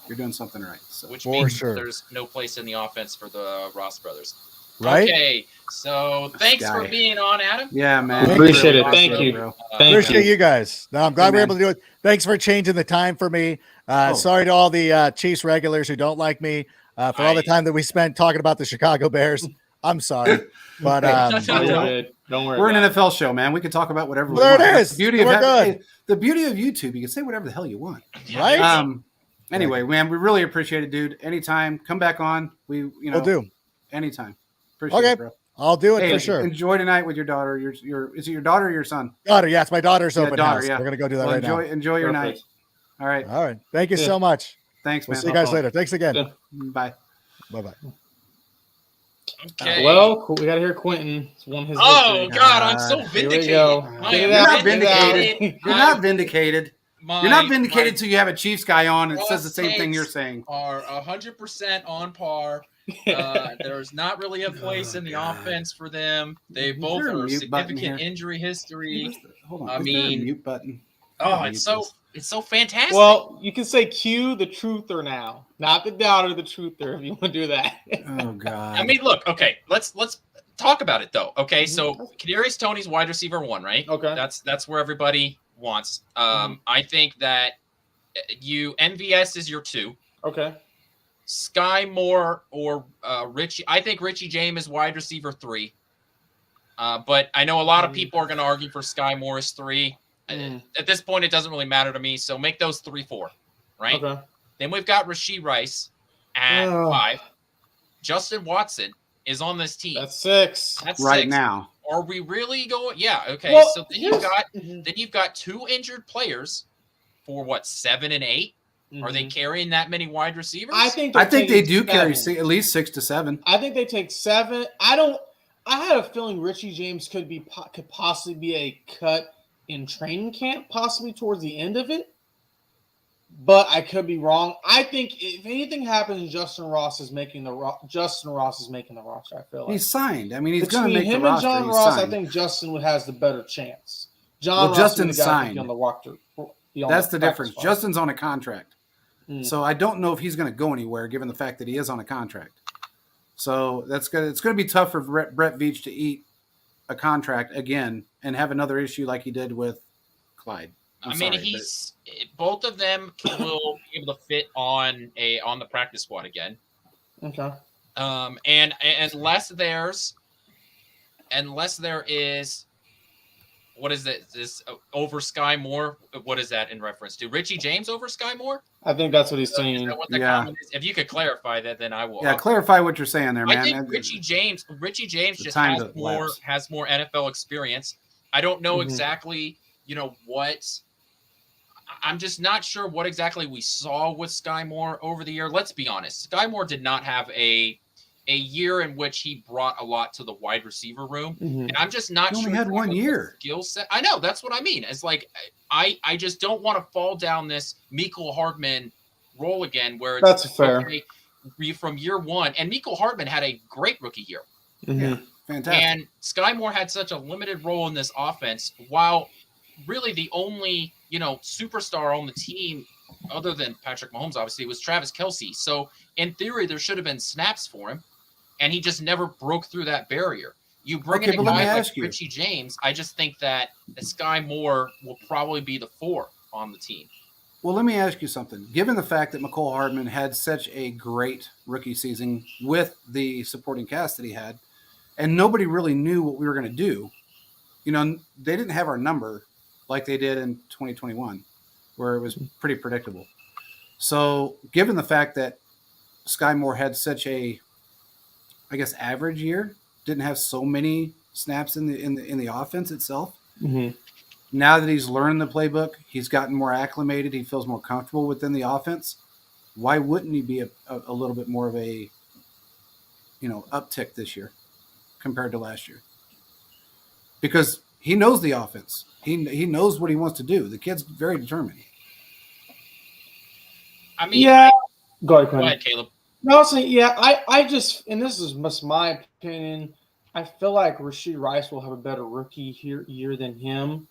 you're doing something right. So Which For means sure. there's no place in the offense for the Ross brothers. Right? Okay, so thanks for guy. being on, Adam. yeah, man, Appreciate it. Really Thank awesome. you. bro. Thank Appreciate you. you guys. No, I'm glad Hey, we were man. able to do it. Thanks for changing the time for me. Oh. Sorry to all the Chiefs regulars who don't like me for all the time that we spent talking about the Chicago Bears. I'm sorry, but Hey, Oh, you know, you're good. Don't worry. we're an about it. NFL show, man. We can talk about whatever we There it want. That's is. the beauty We're of having, good. hey, the beauty of YouTube. You can say whatever the hell you want. Right? Anyway, man, we really appreciate it, dude. Anytime, come back on. We'll do. anytime. Appreciate Okay. it, bro. I'll do it Hey, for sure. Enjoy tonight with your daughter. Your is it your daughter or your son? Daughter, yeah, it's my daughter's Yeah, open daughter, house. yeah. We're gonna go do that Well, right enjoy your night. Perfect. All right. now. All right. Thank you Yeah. so much. Thanks, We'll man. see you guys Uh-oh. later. Thanks again. Yeah. Bye. Bye bye. Okay. Well, we got to hear Quentin. It's won his Oh victory. God, I'm so Here we vindicated. go. I Get am it out, You're not get it out. vindicated. You're not vindicated. You're not vindicated until you have a Chiefs guy on and Ross says the same thing takes you're saying. Are 100% on par. There's not really a place in the offense for them. They both there a are mute button significant here? injury history. Hold on. I Is there a mean- mute button? Oh, it's so fantastic. Well, you can say cue the truther now, not the doubter, the truther. If you want to do that. Oh God. I mean, look, okay, let's talk about it though. Okay, Mhm. so Kadarius Toney's wide receiver 1, right? Okay. That's where everybody wants. I think that MVS is your 2. Okay. Sky Moore or Richie. I think Richie James is wide receiver 3. But I know a lot of people are going to argue for Sky Moore is 3. At this point, it doesn't really matter to me. So make those 3-4, right? Okay. Then we've got Rashid Rice at 5. Justin Watson is on this team. That's 6. That's right 6. now. Are we really going? Yeah. Okay. Well, so then you've got 2 injured players for what, 7 and 8. Are they carrying that many wide receivers? I think they do carry at least 6 to 7. I think they take 7. I had a feeling Richie James could possibly be a cut in training camp, possibly towards the end of it. But I could be wrong. I think if anything happens, Justin Ross is making the roster. I feel like He's signed. I mean, he's going to between make him the and roster. John He's Ross, signed. I think Justin has the better chance. Well, Ross Justin's would be the guy to signed. be on the roster. That's the difference. Spot. Justin's on a contract. So I don't know if he's going to go anywhere given the fact that he is on a contract. So it's going to be tough for Brett Veach to eat a contract again and have another issue like he did with Clyde. Both of them will be able to fit on the practice squad again. Okay. And unless there is, what is it? This over Sky Moore? What is that in reference to? Richie James over Sky Moore? I think that's what he's Is saying. that what the comment is? If you could clarify that, then I will. Yeah, clarify what you're saying there, man. I think Richie James just has more NFL experience. I don't know exactly, what. I'm just not sure what exactly we saw with Sky Moore over the year. Let's be honest. Sky Moore did not have a year in which he brought a lot to the wide receiver room. And I'm just not He sure. only had 1 year. Skill set. I know. That's what I mean. It's like, I just don't want to fall down this Mecole Hardman role again, where it's That's fair. Okay, from year 1. And Mecole Hardman had a great rookie year. Yeah, fantastic. And Sky Moore had such a limited role in this offense, while really the only, superstar on the team other than Patrick Mahomes, obviously, was Travis Kelce. So in theory, there should have been snaps for him, and he just never broke through that barrier. You bring in a guy like Richie James, I just think that Sky Moore will probably be the 4 on the team. Well, let me ask you something. Given the fact that Mecole Hardman had such a great rookie season with the supporting cast that he had, and nobody really knew what we were going to do, they didn't have our number like they did in 2021, where it was pretty predictable. So given the fact that Sky Moore had such a, I guess, average year, didn't have so many snaps in the offense itself. Now that he's learned the playbook, he's gotten more acclimated, he feels more comfortable within the offense. Why wouldn't he be a little bit more of a, uptick this year compared to last year? Because he knows the offense. He knows what he wants to do. The kid's very determined. I mean, Yeah. Go ahead, Go Quinn. ahead, Caleb. No, so yeah, I just, and this is just my opinion. I feel like Rasheed Rice will have a better rookie year than him.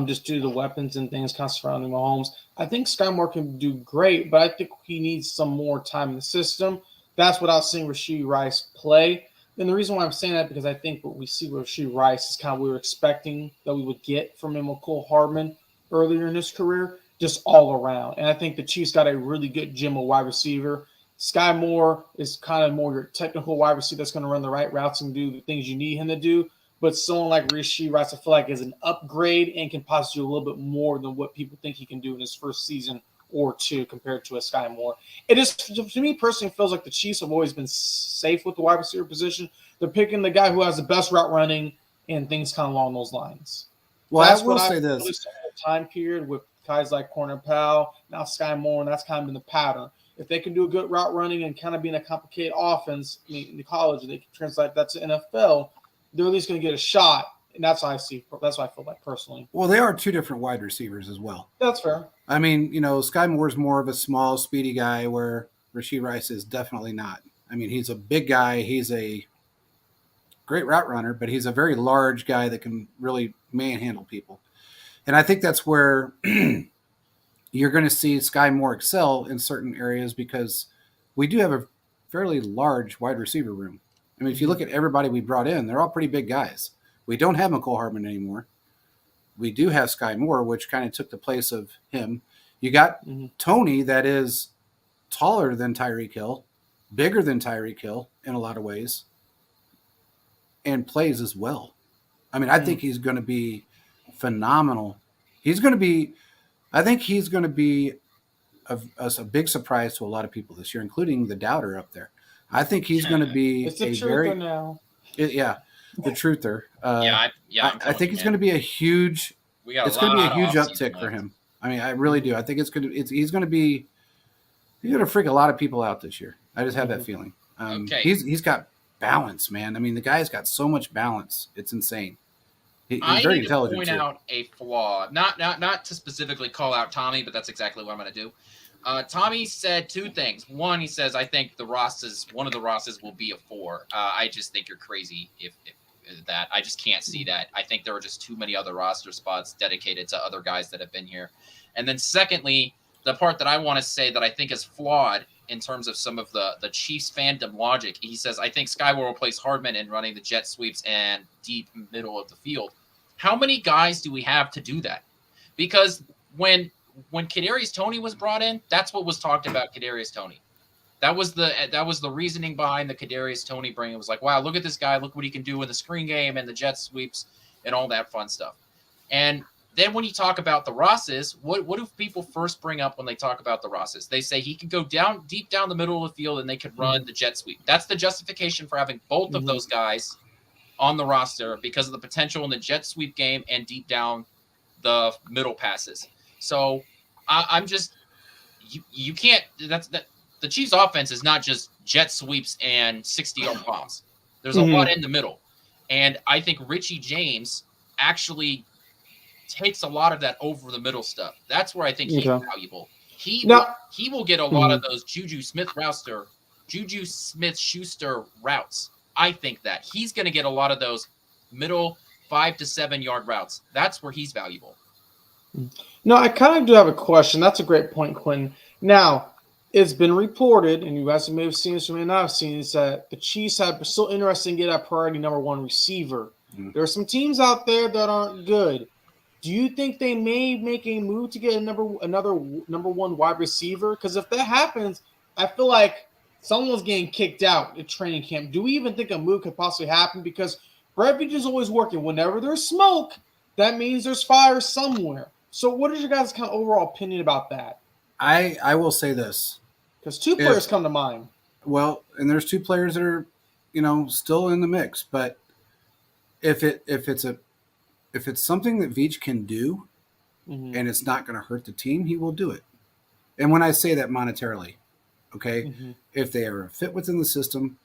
Just due to the weapons and things kind of surrounding Mahomes. I think Sky Moore can do great, but I think he needs some more time in the system. That's without seeing Rasheed Rice play. And the reason why I'm saying that because I think what we see with Rasheed Rice is kind of what we were expecting that we would get from him with Cole Hardman earlier in his career, just all around. And I think the Chiefs got a really good gem of wide receiver. Sky Moore is kind of more your technical wide receiver that's going to run the right routes and do the things you need him to do. But someone like Rasheed Rice, I feel like is an upgrade and can possibly do a little bit more than what people think he can do in his first season or two compared to a Sky Moore. It is, to me personally, it feels like the Chiefs have always been safe with the wide receiver position. They're picking the guy who has the best route running and things kind of along those lines. Well, That's I will what say I've this. noticed over the time period with guys like Corner Powell, now Sky Moore, and that's kind of been the pattern. If they can do a good route running and kind of be in a complicated offense, in the college, they can translate that to NFL, they're at least going to get a shot. And that's how I see. That's what I feel like personally. Well, they are two different wide receivers as well. That's fair. I mean, Sky Moore's more of a small, speedy guy, where Rasheed Rice is definitely not. I mean, he's a big guy. He's a great route runner, but he's a very large guy that can really manhandle people. And I think that's where you're going to see Sky Moore excel in certain areas because we do have a fairly large wide receiver room. I mean, if you look at everybody we brought in, they're all pretty big guys. We don't have McCole Hardman anymore. We do have Sky Moore, which kind of took the place of him. You got Tony that is taller than Tyreek Hill, bigger than Tyreek Hill in a lot of ways, and plays as well. I mean, I think he's going to be phenomenal. I think he's going to be a big surprise to a lot of people this year, including the doubter up there. I think he's going to be it's the truther now. The truther. I think it's going to be a huge. It's going to be a huge uptick for him. I mean, I really do. I think he's going to freak a lot of people out this year. I just have that feeling. He's got balance, man. I mean, the guy's got so much balance. It's insane. He's very intelligent. I need to point out a flaw, not to specifically call out Tommy, but that's exactly what I'm going to do. Tommy said two things. One, he says, I think one of the Rosses will be a 4. I just think you're crazy if that. I just can't see that. I think there are just too many other roster spots dedicated to other guys that have been here. And then secondly, the part that I want to say that I think is flawed in terms of some of the Chiefs fandom logic, he says, I think Sky will replace Hardman in running the jet sweeps and deep middle of the field. How many guys do we have to do that? Because when Kadarius Toney was brought in, that's what was talked about Kadarius Toney. That was the reasoning behind the Kadarius Toney bring. It was like, wow, look at this guy. Look what he can do in the screen game and the jet sweeps and all that fun stuff. And then when you talk about the Rosses, what do people first bring up when they talk about the Rosses? They say he can go deep down the middle of the field and they could run the jet sweep. That's the justification for having both of those guys on the roster because of the potential in the jet sweep game and deep down the middle passes. So I'm just you can't. The Chiefs' offense is not just jet sweeps and 60-yard bombs. There's a lot in the middle, and I think Richie James actually takes a lot of that over the middle stuff. That's where I think he's valuable. He will get a lot of those Juju Smith-Schuster routes. I think that he's going to get a lot of those middle 5 to 7 yard routes. That's where he's valuable. No, I kind of do have a question. That's a great point, Quinn. Now, it's been reported, and you guys may have seen this or may not have seen this, that the Chiefs are still interested in getting a priority number 1 receiver. There are some teams out there that aren't good. Do you think they may make a move to get another number 1 wide receiver? Because if that happens, I feel like someone's getting kicked out at training camp. Do we even think a move could possibly happen? Because Brett Veach is always working. Whenever there's smoke, that means there's fire somewhere. So what is your guys' kind of overall opinion about that? I will say this. Because 2 players come to mind. Well, and there's 2 players that are, still in the mix. But if it's something that Veach can do, and it's not going to hurt the team, he will do it. And when I say that monetarily, okay, if they are a fit within the system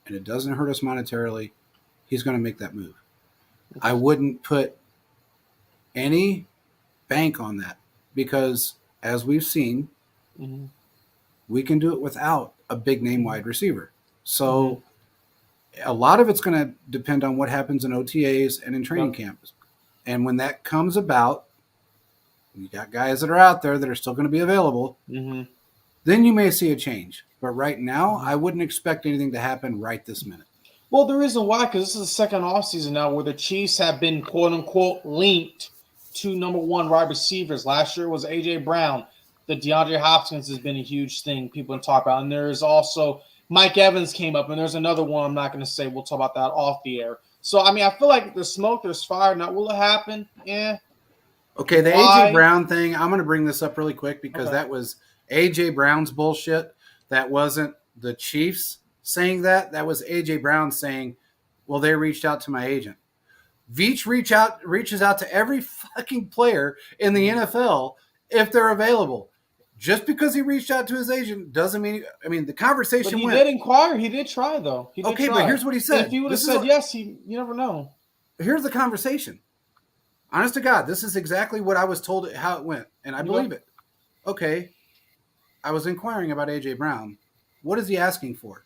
and it doesn't hurt us monetarily, he's going to make that move. I wouldn't put any bank on that because, as we've seen, we can do it without a big name wide receiver. So a lot of it's going to depend on what happens in OTAs and in training camps. And when that comes about, you got guys that are out there that are still going to be available, then you may see a change. But right now, I wouldn't expect anything to happen right this minute. Well, the reason why, because this is the second offseason now where the Chiefs have been, quote-unquote, linked to number one wide receivers. Last year was A.J. Brown. The DeAndre Hopkins has been a huge thing people can talk about. And there's also Mike Evans came up, and there's another one I'm not going to say. We'll talk about that off the air. So, I mean, I feel like there's smoke, there's fire. Now, will it happen? Yeah. Okay, the A.J. Brown thing, I'm going to bring this up really quick because that was A.J. Brown's bullshit. That wasn't the Chiefs saying that. That was A.J. Brown saying, well, they reached out to my agent. Veach reaches out to every fucking player in the NFL if they're available. Just because he reached out to his agent doesn't mean – I mean, the conversation But he did inquire. He did try, though. He did try. But here's what he said. And if he would have said yes, you never know. Here's the conversation. Honest to God, this is exactly what I was told how it went, and I believe it. Okay, I was inquiring about A.J. Brown. What is he asking for?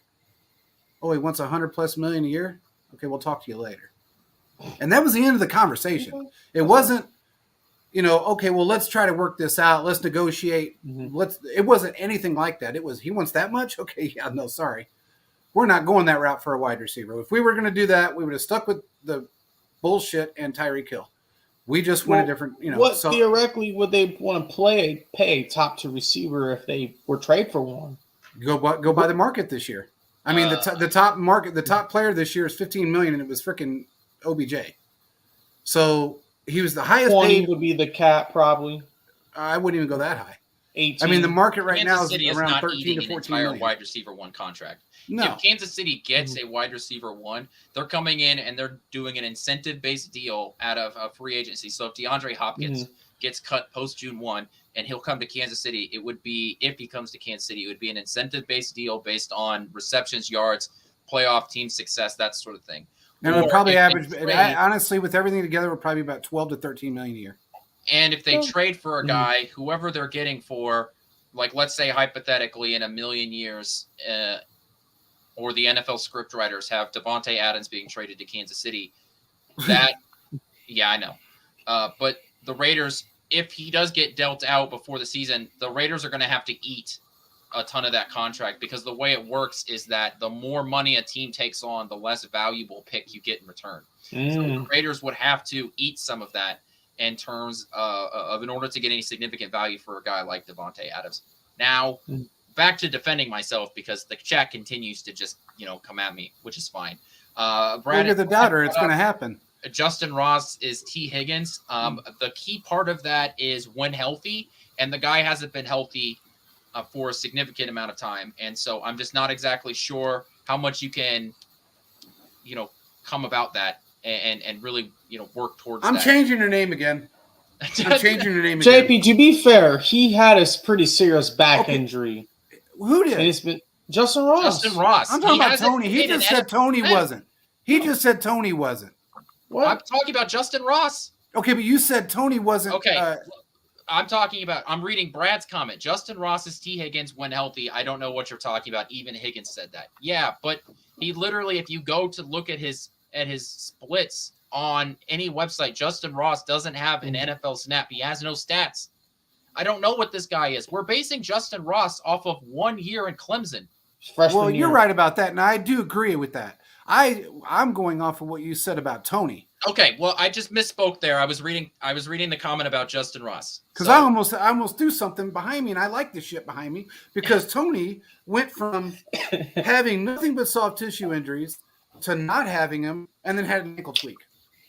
Oh, he wants $100+ million a year? Okay, we'll talk to you later. And that was the end of the conversation. It wasn't, okay, well, let's try to work this out. Let's negotiate. It wasn't anything like that. It was, he wants that much? Okay, yeah, no, sorry. We're not going that route for a wide receiver. If we were going to do that, we would have stuck with the bullshit and Tyreek Hill. We just went a different, What theoretically would they want to pay top to receiver if they were trade for one? Go by the market this year. I mean, the top player this year is $15 million, and it was freaking OBJ. So he was the highest 20 paid. Would be the cap probably. I wouldn't even go that high. 18. I mean, the market right Kansas now City is around 13 to 14 entire million. wide receiver one contract. No. If Kansas City gets a wide receiver one, they're coming in and they're doing an incentive-based deal out of a free agency. So if DeAndre Hopkins gets cut post June 1 and he'll come to Kansas City, it would be, if he comes to Kansas City, it would be an incentive-based deal based on receptions, yards, playoff team success, that sort of thing. And it would probably average, honestly, with everything together, would probably be about 12 to 13 million a year. And if they trade for a guy, whoever they're getting for, like, let's say hypothetically in a million years, or the NFL script writers have Devontae Adams being traded to Kansas City, that, yeah, I know. But the Raiders, if he does get dealt out before the season, the Raiders are going to have to eat a ton of that contract, because the way it works is that the more money a team takes on, the less valuable pick you get in return. So the Raiders would have to eat some of that in terms of in order to get any significant value for a guy like Devontae Adams. Now, back to defending myself, because the chat continues to just, come at me, which is fine. Brad, you're the doubter. It's going to happen. Justin Ross is T. Higgins. The key part of that is when healthy, and the guy hasn't been healthy for a significant amount of time. And so I'm just not exactly sure how much you can, come about that and really, work towards I'm that. changing your name again. I'm changing your name again. JP, to be fair, he had a pretty serious back injury. Who did? And it's been Justin Ross. Justin Ross. I'm talking about Tony. He just said Tony wasn't. He just said Tony wasn't. What? I'm talking about Justin Ross. Okay, but you said Tony wasn't. Okay. I'm reading Brad's comment. Justin Ross is T. Higgins when healthy. I don't know what you're talking about. Even Higgins said that. Yeah, but he literally, if you go to look at his splits on any website, Justin Ross doesn't have an NFL snap. He has no stats. I don't know what this guy is. We're basing Justin Ross off of 1 year in Clemson. Well, you're right about that, and I do agree with that. I'm going off of what you said about Tony. Okay, well, I just misspoke there. I was reading the comment about Justin Ross. Because I almost do something behind me, and I like this shit behind me, because Tony went from having nothing but soft tissue injuries to not having them, and then had an ankle tweak.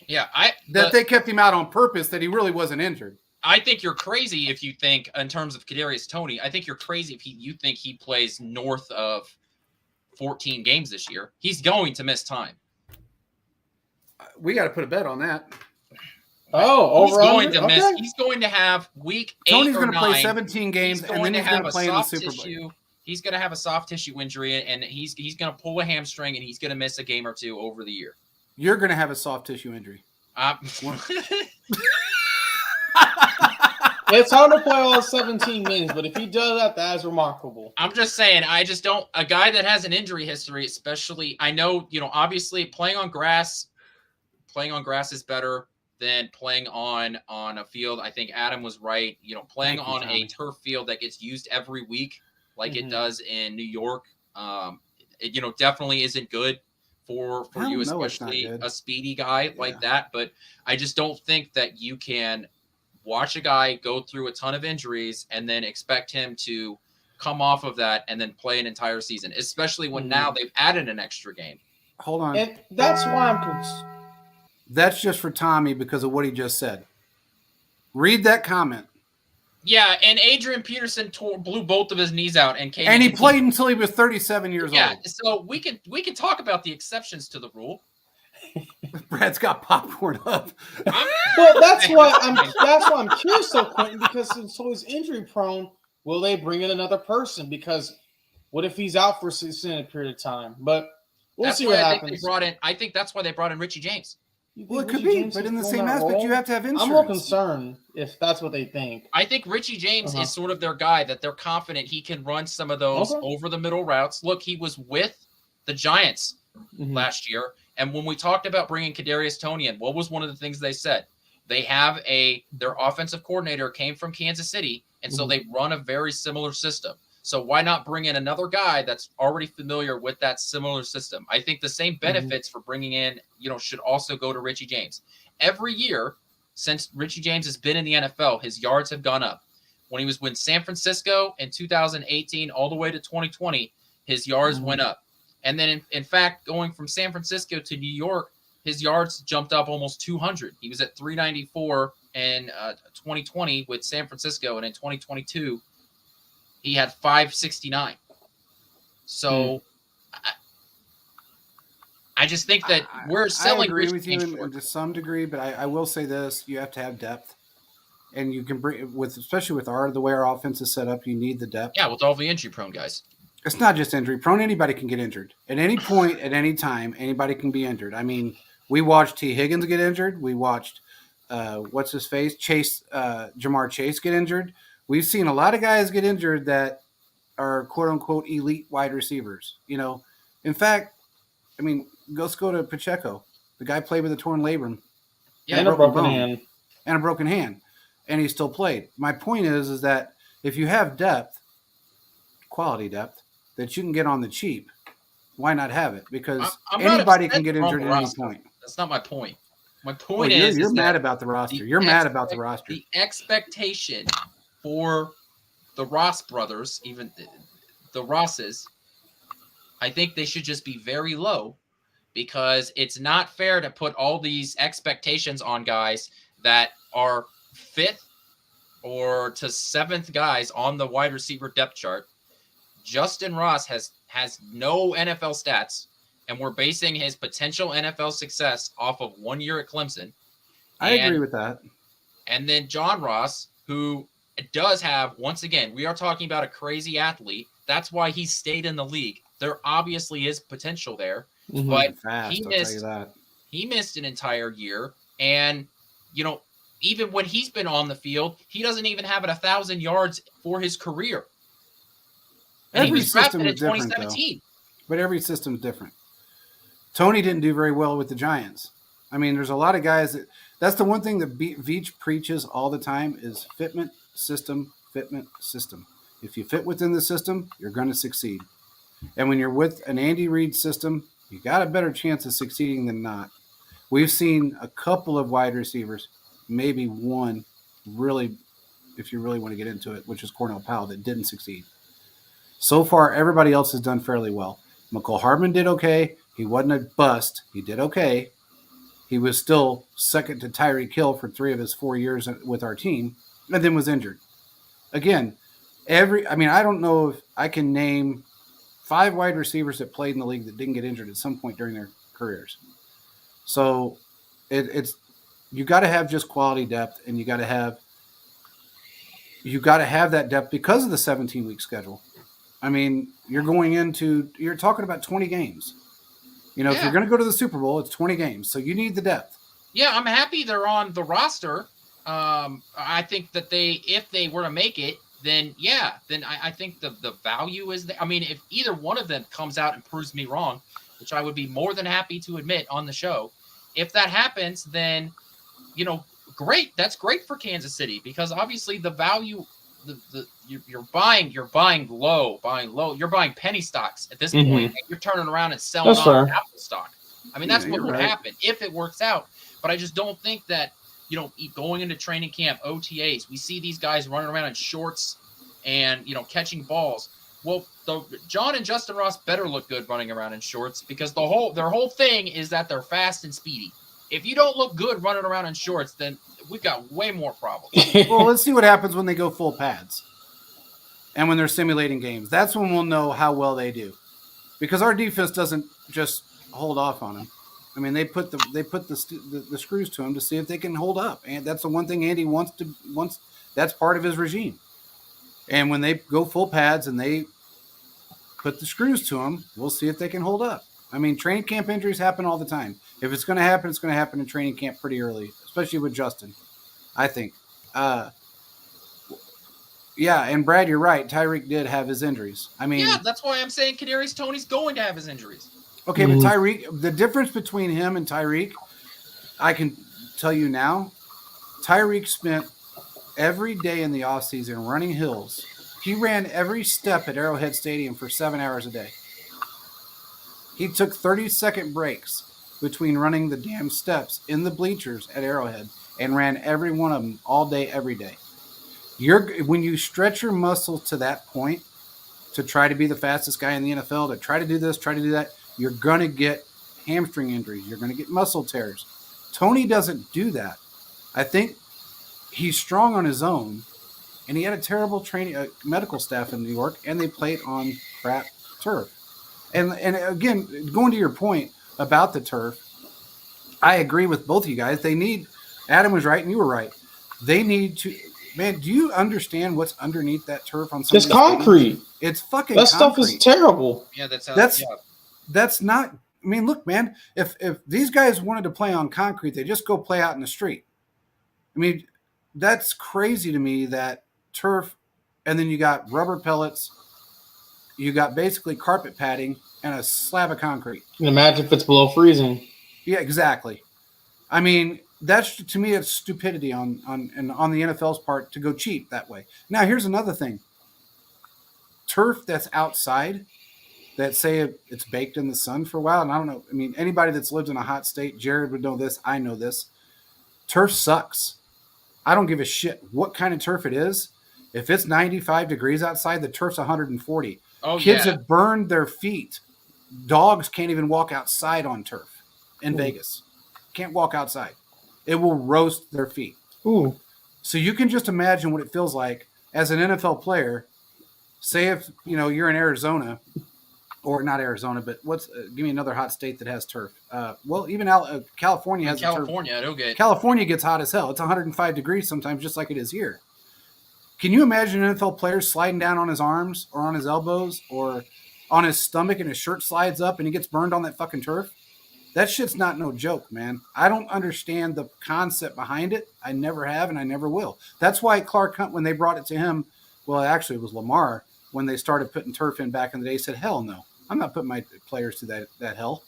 Yeah, they kept him out on purpose, that he really wasn't injured. I think you're crazy if you think, in terms of Kadarius Toney, I think you're crazy if you think he plays north of 14 games this year. He's going to miss time. We got to put a bet on that. Oh, he's going to miss. Okay. He's going to have week 8 Tony's going to play 17 games, and then he's going to play in the Super Bowl. He's going to have a soft tissue injury, and he's going to pull a hamstring, and he's going to miss a game or two over the year. You're going to have a soft tissue injury. It's hard to play all 17 minutes, but if he does that, that is remarkable. I'm just saying, I just don't. A guy that has an injury history, especially, I know, obviously playing on grass is better than playing on a field. I think Adam was right. Playing Thank you, on a Tommy. turf field that gets used every week, like it does in New York, it definitely isn't good for Hell you, no, it's not especially good. a speedy guy like that. But I just don't think that you can watch a guy go through a ton of injuries and then expect him to come off of that and then play an entire season, especially when now they've added an extra game. Hold on. And that's why I'm concerned. That's just for Tommy because of what he just said. Read that comment. Yeah, and Adrian Peterson blew both of his knees out and came. And he played until he was 37 years old. Yeah, so we can talk about the exceptions to the rule. Brad's got popcorn up. Well, that's why I'm curious though, Quentin, because since he's injury prone, will they bring in another person? Because what if he's out for a extended period of time? But we'll see what happens. I think that's why they brought in Richie James. Well, it could be, but in the same aspect, you have to have insurance. I'm more concerned if that's what they think. I think Richie James is sort of their guy that they're confident he can run some of those over the middle routes. Look, he was with the Giants last year. And when we talked about bringing Kadarius Toney in, what was one of the things they said? They have their offensive coordinator came from Kansas City, and so they run a very similar system. So why not bring in another guy that's already familiar with that similar system? I think the same benefits for bringing in, should also go to Richie James. Every year since Richie James has been in the NFL, his yards have gone up. When he was with San Francisco in 2018 all the way to 2020, his yards went up. And then, in fact, going from San Francisco to New York, his yards jumped up almost 200. He was at 394 in 2020 with San Francisco, and in 2022, he had 569. So I just think that we're selling. I agree with you to some degree, but I will say this: you have to have depth, and you can bring especially with the way our offense is set up. You need the depth. Yeah, with all the injury-prone guys. It's not just injury prone. Anybody can get injured at any point, at any time. Anybody can be injured. I mean, we watched T. Higgins get injured. We watched what's his face, Jamar Chase get injured. We've seen a lot of guys get injured that are quote unquote elite wide receivers. In fact, I mean, let's go to Pacheco. The guy played with a torn labrum, and a broken hand, and he still played. My point is that if you have depth, quality depth, that you can get on the cheap, why not have it? Because anybody can get injured at any point. That's not my point. My point is you're mad about the roster. You're mad about the roster. The expectation for the Ross brothers, even the Rosses, I think they should just be very low, because it's not fair to put all these expectations on guys that are fifth or to seventh guys on the wide receiver depth chart. Justin Ross has no NFL stats, and we're basing his potential NFL success off of 1 year at Clemson. I agree with that. And then John Ross, who does have, once again, we are talking about a crazy athlete. That's why he stayed in the league. There obviously is potential there, but he missed an entire year. And, even when he's been on the field, he doesn't even have 1,000 yards for his career. And Every he was drafted system in is different, 2017. but every system is different. Tony didn't do very well with the Giants. I mean, there's a lot of guys that's the one thing that Veach preaches all the time is fitment system. If you fit within the system, you're going to succeed. And when you're with an Andy Reid system, you got a better chance of succeeding than not. We've seen a couple of wide receivers, maybe one really, if you really want to get into it, which is Cornell Powell, that didn't succeed. So far, everybody else has done fairly well. McCole Hardman did okay. He wasn't a bust. He did okay. He was still second to Tyreek Hill for 3 of his 4 years with our team, and then was injured. Again, I don't know if I can name 5 wide receivers that played in the league that didn't get injured at some point during their careers. So you got to have just quality depth, and you got to have that depth because of the 17-week schedule. I mean, you're talking about 20 games. If you're going to go to the Super Bowl, it's 20 games. So you need the depth. Yeah, I'm happy they're on the roster, I think that if they were to make it, then yeah, then I think the value is there. I mean, if either one of them comes out and proves me wrong, which I would be more than happy to admit on the show, if that happens, then great. That's great for Kansas City because obviously the value, you're buying low. You're buying penny stocks at this point, and you're turning around and selling That's off fair. Apple stock. I mean, that's Yeah, what you're would right. happen if it works out. But I just don't think that going into training camp, OTAs, we see these guys running around in shorts and catching balls. Well, John and Justin Ross better look good running around in shorts because their whole thing is that they're fast and speedy. If you don't look good running around in shorts, then we've got way more problems. Well, let's see what happens when they go full pads and when they're simulating games. That's when we'll know how well they do, because our defense doesn't just hold off on them. I mean, they put the screws to them to see if they can hold up, and that's the one thing Andy wants. That's part of his regime. And when they go full pads and they put the screws to them, we'll see if they can hold up. I mean, training camp injuries happen all the time. If it's going to happen, it's going to happen in training camp pretty early, especially with Justin, I think. Yeah, and Brad, you're right. Tyreek did have his injuries. I mean, yeah, that's why I'm saying Kadarius Toney's going to have his injuries. Okay, but Tyreek, the difference between him and Tyreek, I can tell you now, Tyreek spent every day in the offseason running hills. He ran every step at Arrowhead Stadium for 7 hours a day. He took 30-second breaks between running the damn steps in the bleachers at Arrowhead and ran every one of them all day, every day. When you stretch your muscles to that point to try to be the fastest guy in the NFL, to try to do this, try to do that, you're going to get hamstring injuries. You're going to get muscle tears. Tony doesn't do that. I think he's strong on his own, and he had a terrible training medical staff in New York, and they played on crap turf. And again, going to your point about the turf, I agree with both of you guys. Adam was right, and you were right. They need to, man, do you understand what's underneath that turf on some It's concrete. It's fucking that concrete. Stuff is terrible. Yeah, That's not. I mean, look, man. If these guys wanted to play on concrete, they just go play out in the street. I mean, that's crazy to me. That turf, and then you got rubber pellets. You got basically carpet padding and a slab of concrete. And imagine if it's below freezing. Yeah, exactly. I mean, that's, to me, it's stupidity on the NFL's part to go cheap that way. Now, here's another thing. Turf that's outside, that say it's baked in the sun for a while, and I don't know. I mean, anybody that's lived in a hot state, Jared would know this. I know this. Turf sucks. I don't give a shit what kind of turf it is. If it's 95 degrees outside, the turf's 140. Kids have burned their feet. Dogs can't even walk outside on turf in Vegas. Can't walk outside. It will roast their feet. Ooh. So you can just imagine what it feels like as an NFL player. Say if you're in Arizona, or not Arizona, but give me another hot state that has turf. Well, even California has California. Turf. California gets hot as hell. It's 105 degrees sometimes, just like it is here. Can you imagine an NFL player sliding down on his arms or on his elbows or on his stomach and his shirt slides up and he gets burned on that fucking turf? That shit's not no joke, man. I don't understand the concept behind it. I never have, and I never will. That's why Clark Hunt, when they brought it to him, well, actually it was Lamar, when they started putting turf in back in the day, said, hell no. I'm not putting my players to that hell.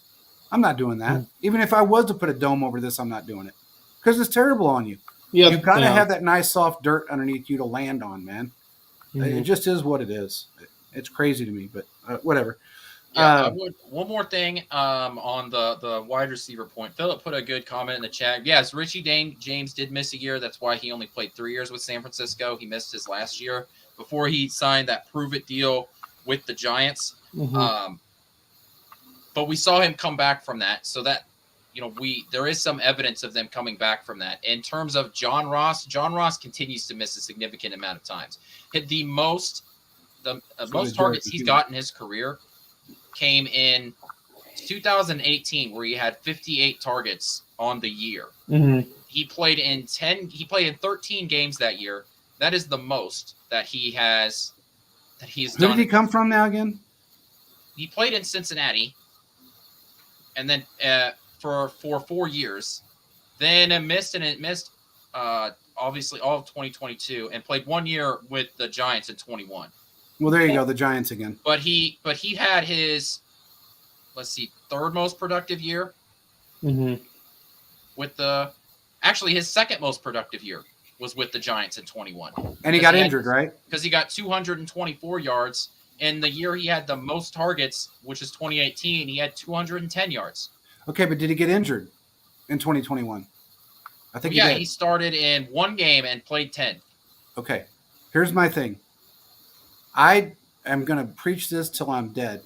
I'm not doing that. Even if I was to put a dome over this, I'm not doing it. Because it's terrible on you. Yeah, You've got to have that nice soft dirt underneath you to land on, man. It just is what it is. It's crazy to me, but whatever. Yeah, one more thing on the wide receiver point. Philip put a good comment in the chat. Yes, Richie James did miss a year. That's why he only played 3 years with San Francisco. He missed his last year before he signed that prove-it deal with the Giants. But we saw him come back from that. So that, there is some evidence of them coming back from that. In terms of John Ross continues to miss a significant amount of times. The most targets he's got in his career came in 2018, where he had 58 targets on the year. He played in 13 games that year. That is the most that he's done. Who did he come from now again? He played in Cincinnati, and then for 4 years, then it missed obviously all of 2022 and played 1 year with the Giants in 21. Well, there you go, the Giants again. But he had his, let's see, third most productive year with actually his second most productive year was with the Giants in 21. And he got injured, right? Because he got 224 yards. And the year he had the most targets, which is 2018, he had 210 yards. Okay, but did he get injured in 2021? I think he did. He started in one game and played 10. Okay, here's my thing. I am going to preach this till I'm dead.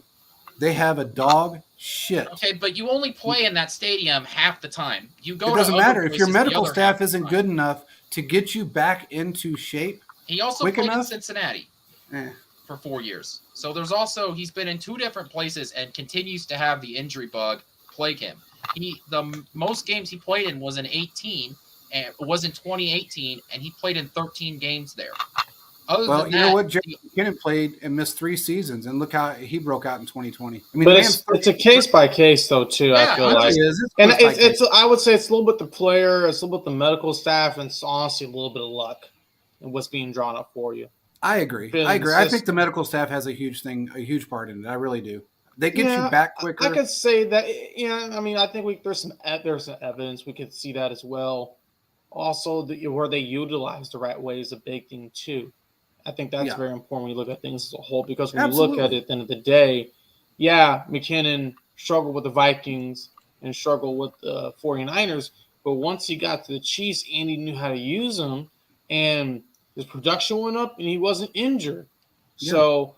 They have a dog shit. Okay, but you only play in that stadium half the time. You go. It doesn't matter if your medical staff isn't good enough to get you back into shape. He also played in Cincinnati for 4 years. So he's been in 2 different places and continues to have the injury bug plague him. The most games he played in was in 18, and it was in 2018, and he played in 13 games there. Well, you know what? Jerry McKinnon played and missed 3 seasons, and look how he broke out in 2020. I mean, but it's a case by case though too. I feel like, and it's I would say it's a little bit the player, it's a little bit the medical staff, and it's honestly a little bit of luck and what's being drawn up for you. I agree. I think the medical staff has a huge part in it. I really do. They get you back quicker. I could say that. Yeah, I mean, I think there's some evidence we could see that as well. Also, where they utilize the right way is a big thing too. I think that's very important when you look at things as a whole, because when you look at it at the end of the day, McKinnon struggled with the Vikings and struggled with the 49ers, but once he got to the Chiefs, Andy knew how to use them, and his production went up, and he wasn't injured. Yeah. So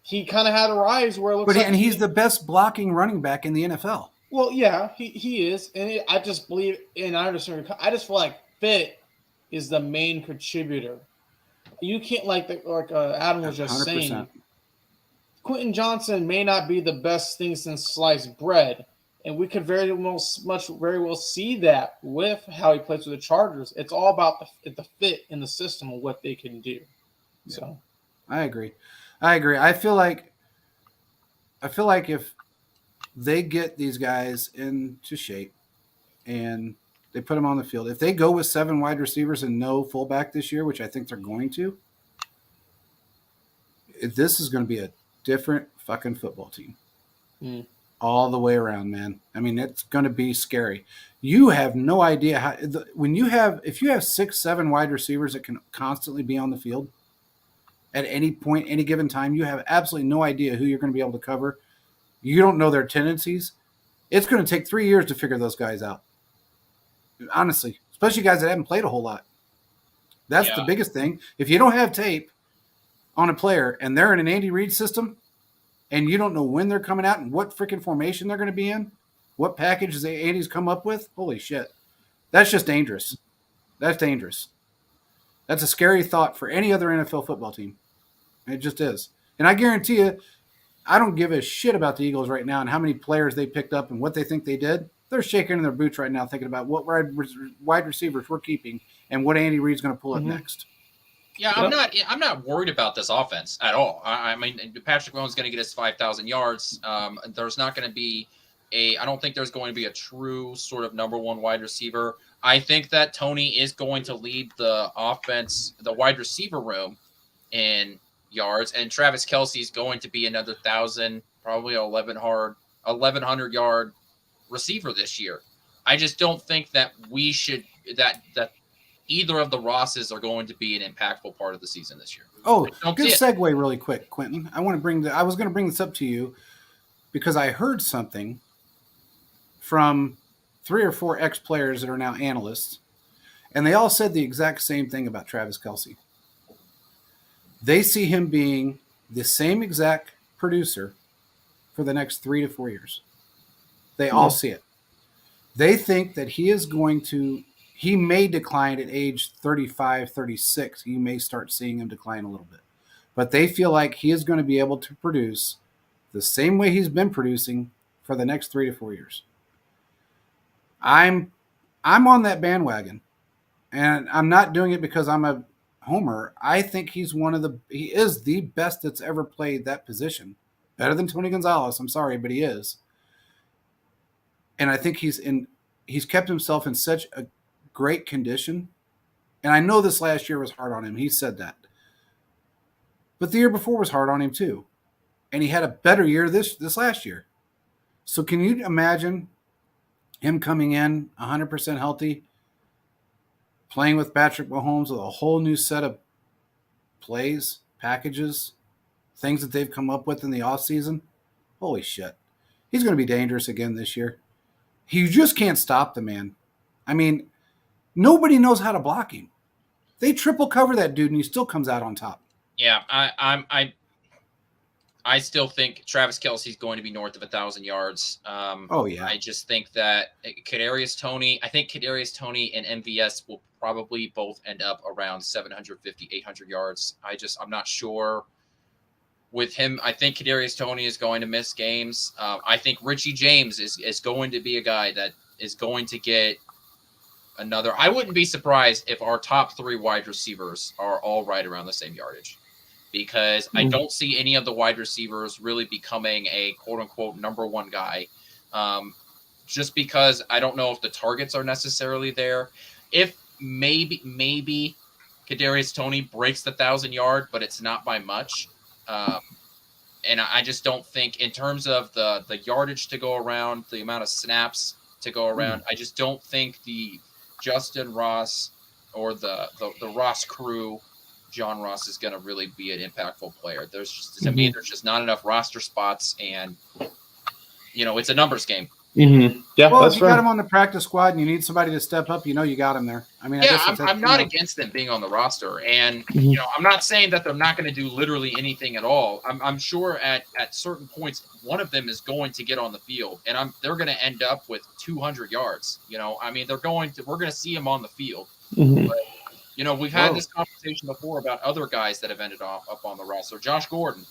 he kind of had a rise where it looks and he's the best blocking running back in the NFL. Well, yeah, he is. And I just believe, and I understand, I just feel like fit is the main contributor. You can't, like Adam was just 100%. Saying, Quentin Johnson may not be the best thing since sliced bread. And we could very well see that with how he plays with the Chargers. It's all about the fit in the system of what they can do. Yeah. So, I agree. I feel like if they get these guys into shape and they put them on the field, if they go with 7 wide receivers and no fullback this year, which I think they're going to, this is going to be a different fucking football team. All the way around, man. I mean, it's going to be scary. You have no idea how if you have 6, 7 wide receivers that can constantly be on the field at any point, any given time, you have absolutely no idea who you're going to be able to cover. You don't know their tendencies. It's going to take 3 years to figure those guys out. Honestly, especially guys that haven't played a whole lot. That's the biggest thing. If you don't have tape on a player and they're in an Andy Reid system, and you don't know when they're coming out and what freaking formation they're going to be in, what packages Andy's come up with, holy shit. That's just dangerous. That's dangerous. That's a scary thought for any other NFL football team. It just is. And I guarantee you, I don't give a shit about the Eagles right now and how many players they picked up and what they think they did. They're shaking in their boots right now thinking about what wide receivers we're keeping and what Andy Reid's going to pull up next. Yeah, I'm not worried about this offense at all. I mean, Patrick Mahomes is going to get us 5,000 yards. There's not going to be I don't think there's going to be a true sort of number one wide receiver. I think that Tony is going to lead the offense, the wide receiver room in yards, and Travis Kelce is going to be another 1,000, probably 1,100 yard receiver this year. I just don't think that we should that either of the Rosses are going to be an impactful part of the season this year. Oh, good segue really quick, Quentin. I was going to bring this up to you because I heard something from 3 or 4 ex-players that are now analysts, and they all said the exact same thing about Travis Kelce. They see him being the same exact producer for the next 3 to 4 years. They all see it. They think that he may decline at age 35, 36. You may start seeing him decline a little bit. But they feel like he is going to be able to produce the same way he's been producing for the next 3 to 4 years. I'm on that bandwagon. And I'm not doing it because I'm a homer. I think he is the best that's ever played that position. Better than Tony Gonzalez. I'm sorry, but he is. And I think he's kept himself in such a great condition And I know this last year was hard on him. He said that. But the year before was hard on him too. And he had a better year this last year. So can you imagine him coming in 100% healthy, playing with Patrick Mahomes with a whole new set of plays, packages, things that they've come up with in the offseason? Holy shit. He's going to be dangerous again this year. You just can't stop the man. I mean, nobody knows how to block him. They triple cover that dude, and he still comes out on top. Yeah, I still think Travis Kelce's going to be north of 1,000 yards. Oh yeah. I just think that Kadarius Toney and MVS will probably both end up around 750, 800 yards. I'm not sure with him. I think Kadarius Toney is going to miss games. I think Richie James is going to be a guy that is going to get another. I wouldn't be surprised if our top 3 wide receivers are all right around the same yardage, because I don't see any of the wide receivers really becoming a quote-unquote number 1 guy, just because I don't know if the targets are necessarily there. If maybe Kadarius Toney breaks the 1,000-yard, but it's not by much. And I just don't think, in terms of the yardage to go around, the amount of snaps to go around, I just don't think the Justin Ross or the Ross crew, John Ross, is going to really be an impactful player. There's just, to me, there's just not enough roster spots, and it's a numbers game. Yeah, well, that's if you fair. got him on the practice squad and you need somebody to step up, you got him there. I mean, yeah, I'm not against them being on the roster, and I'm not saying that they're not going to do literally anything at all. I'm sure at certain points one of them is going to get on the field, and they're going to end up with 200 yards. I mean, we're going to see them on the field. But, we've had this conversation before about other guys that have ended up on the roster. Josh Gordon.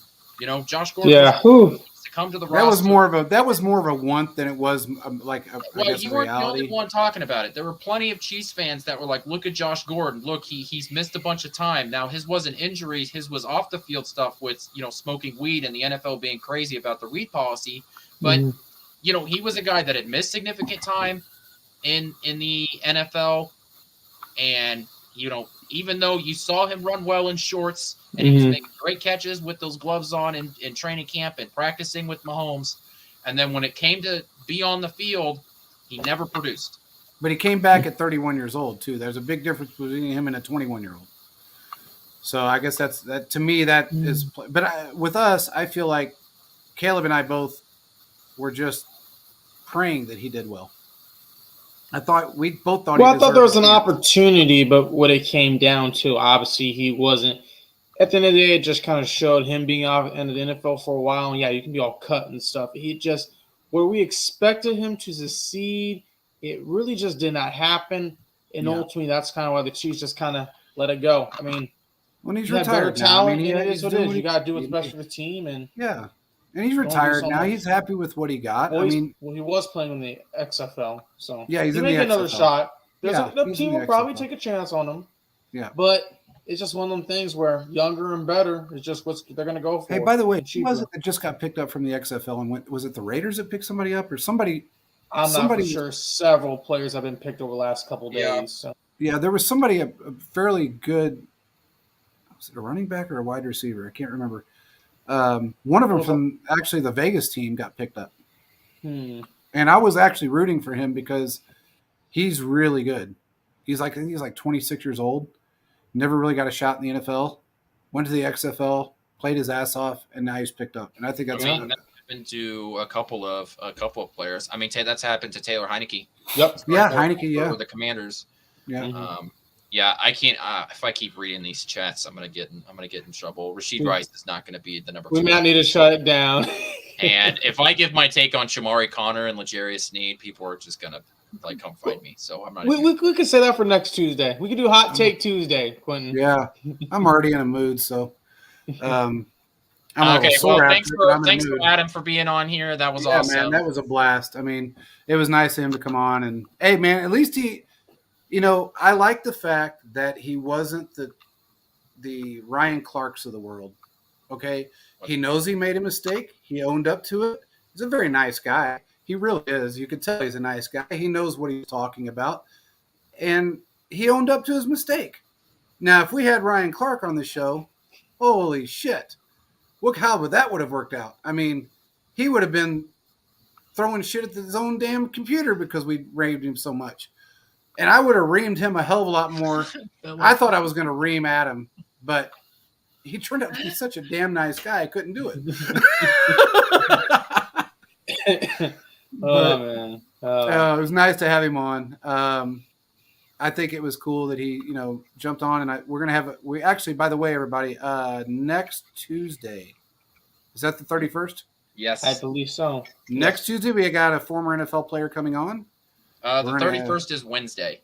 Josh Gordon. Yeah. To come to the roster. That was more of a want than it was I guess you a weren't the reality. only one talking about it. There were plenty of Chiefs fans that were like, "Look at Josh Gordon. Look, he's missed a bunch of time. Now his wasn't injuries. His was off the field stuff with smoking weed and the NFL being crazy about the weed policy. But he was a guy that had missed significant time in the NFL, and even though you saw him run well in shorts and he was making great catches with those gloves on in training camp and practicing with Mahomes, and then when it came to be on the field, he never produced. But he came back at 31 years old too. There's a big difference between him and a 21-year-old. So I guess that to me that is. But with us, I feel like Caleb and I both were just praying that he did well. We both thought. Well, I thought there was an opportunity, but what it came down to, obviously, he wasn't. At the end of the day, it just kind of showed him being out in the NFL for a while. And yeah, you can be all cut and stuff. He just, where we expected him to succeed, it really just did not happen. And ultimately, that's kind of why the Chiefs just kind of let it go. I mean, when he's retired now, talent, it is what it is. You got to do what's best for the team, and and he's retired now. He's happy with what he got. Well, he was playing in the XFL, so yeah, he's he in may the get another XFL. shot. The he's team in will the probably XFL. take a chance on him. Yeah, but it's just one of them things where younger and better is just what they're going to go for. Hey, by the way, who was it that just got picked up from the XFL and went? Was it the Raiders that picked somebody up, or somebody? I'm not for sure. Several players have been picked over the last couple of days. So. Yeah, there was somebody a fairly good. Was it a running back or a wide receiver? I can't remember. One of them from actually the Vegas team got picked up, and I was actually rooting for him because he's really good. He's like 26 years old, never really got a shot in the NFL, went to the XFL, played his ass off, and now he's picked up. And I think that's happened to a couple of players. I mean, that's happened to Taylor Heineke. Yep. Heineke. Yeah. For the Commanders. Yeah. Yeah, I can't. If I keep reading these chats, I'm gonna get in trouble. Rashid Rice is not gonna be the number 2. We might need to shut it down. And if I give my take on Shamari Connor and L'Jarius Sneed, people are just gonna come find me. So I'm not. We could say that for next Tuesday. We could do Hot Take Tuesday, Quentin. Yeah, I'm already in a mood. So, okay. Well, thanks for Adam for being on here. That was awesome. Man, that was a blast. I mean, it was nice of him to come on. And hey, man, at least he. I like the fact that he wasn't the Ryan Clarks of the world. Okay, he knows he made a mistake. He owned up to it. He's a very nice guy. He really is. You can tell he's a nice guy. He knows what he's talking about. And he owned up to his mistake. Now, if we had Ryan Clark on the show, holy shit. Look how that would have worked out. I mean, he would have been throwing shit at his own damn computer because we raved him so much. And I would have reamed him a hell of a lot more. I thought I was going to ream Adam, but he turned out to be such a damn nice guy. I couldn't do it. Man. It was nice to have him on. I think it was cool that he, jumped on, and we're gonna have. We actually, by the way, everybody, next Tuesday, is that the 31st? Yes, I believe so. Next Tuesday, we got a former NFL player coming on. The 31st is Wednesday.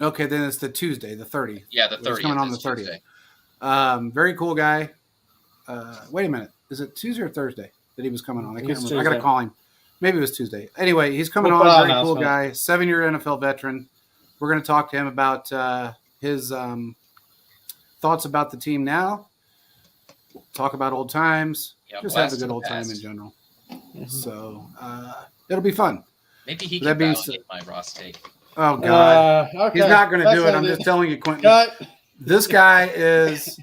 Okay, then it's the Tuesday, the 30th. Yeah, the 30th. He's coming on the 30th. Very cool guy. Wait a minute, is it Tuesday or Thursday that he was coming on? I can't remember. I gotta call him. Maybe it was Tuesday. Anyway, he's coming on. Very cool guy. 7-year NFL veteran. We're going to talk to him about his thoughts about the team now. Talk about old times. Yeah, just have a good old time in general. Mm-hmm. So it'll be fun. Maybe he That can being validate my Ross take. Oh, God. Okay. He's not going to That's do it. I'm ended. just telling you, Quentin. Cut. This guy is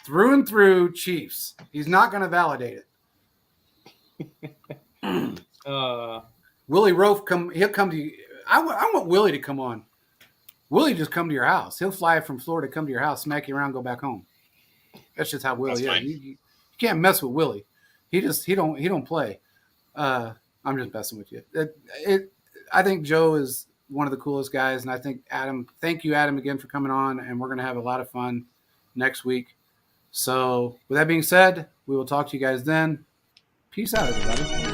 through and through Chiefs. He's not going to validate it. Willie Rofe he'll come to you. I want Willie to come on. Willie just come to your house. He'll fly from Florida, come to your house, smack you around, go back home. That's just how Willie is. You can't mess with Willie. He don't play. I'm just messing with you. I think Joe is one of the coolest guys, and I think Adam. Thank you, Adam, again for coming on, and we're gonna have a lot of fun next week. So, with that being said, we will talk to you guys then. Peace out, everybody.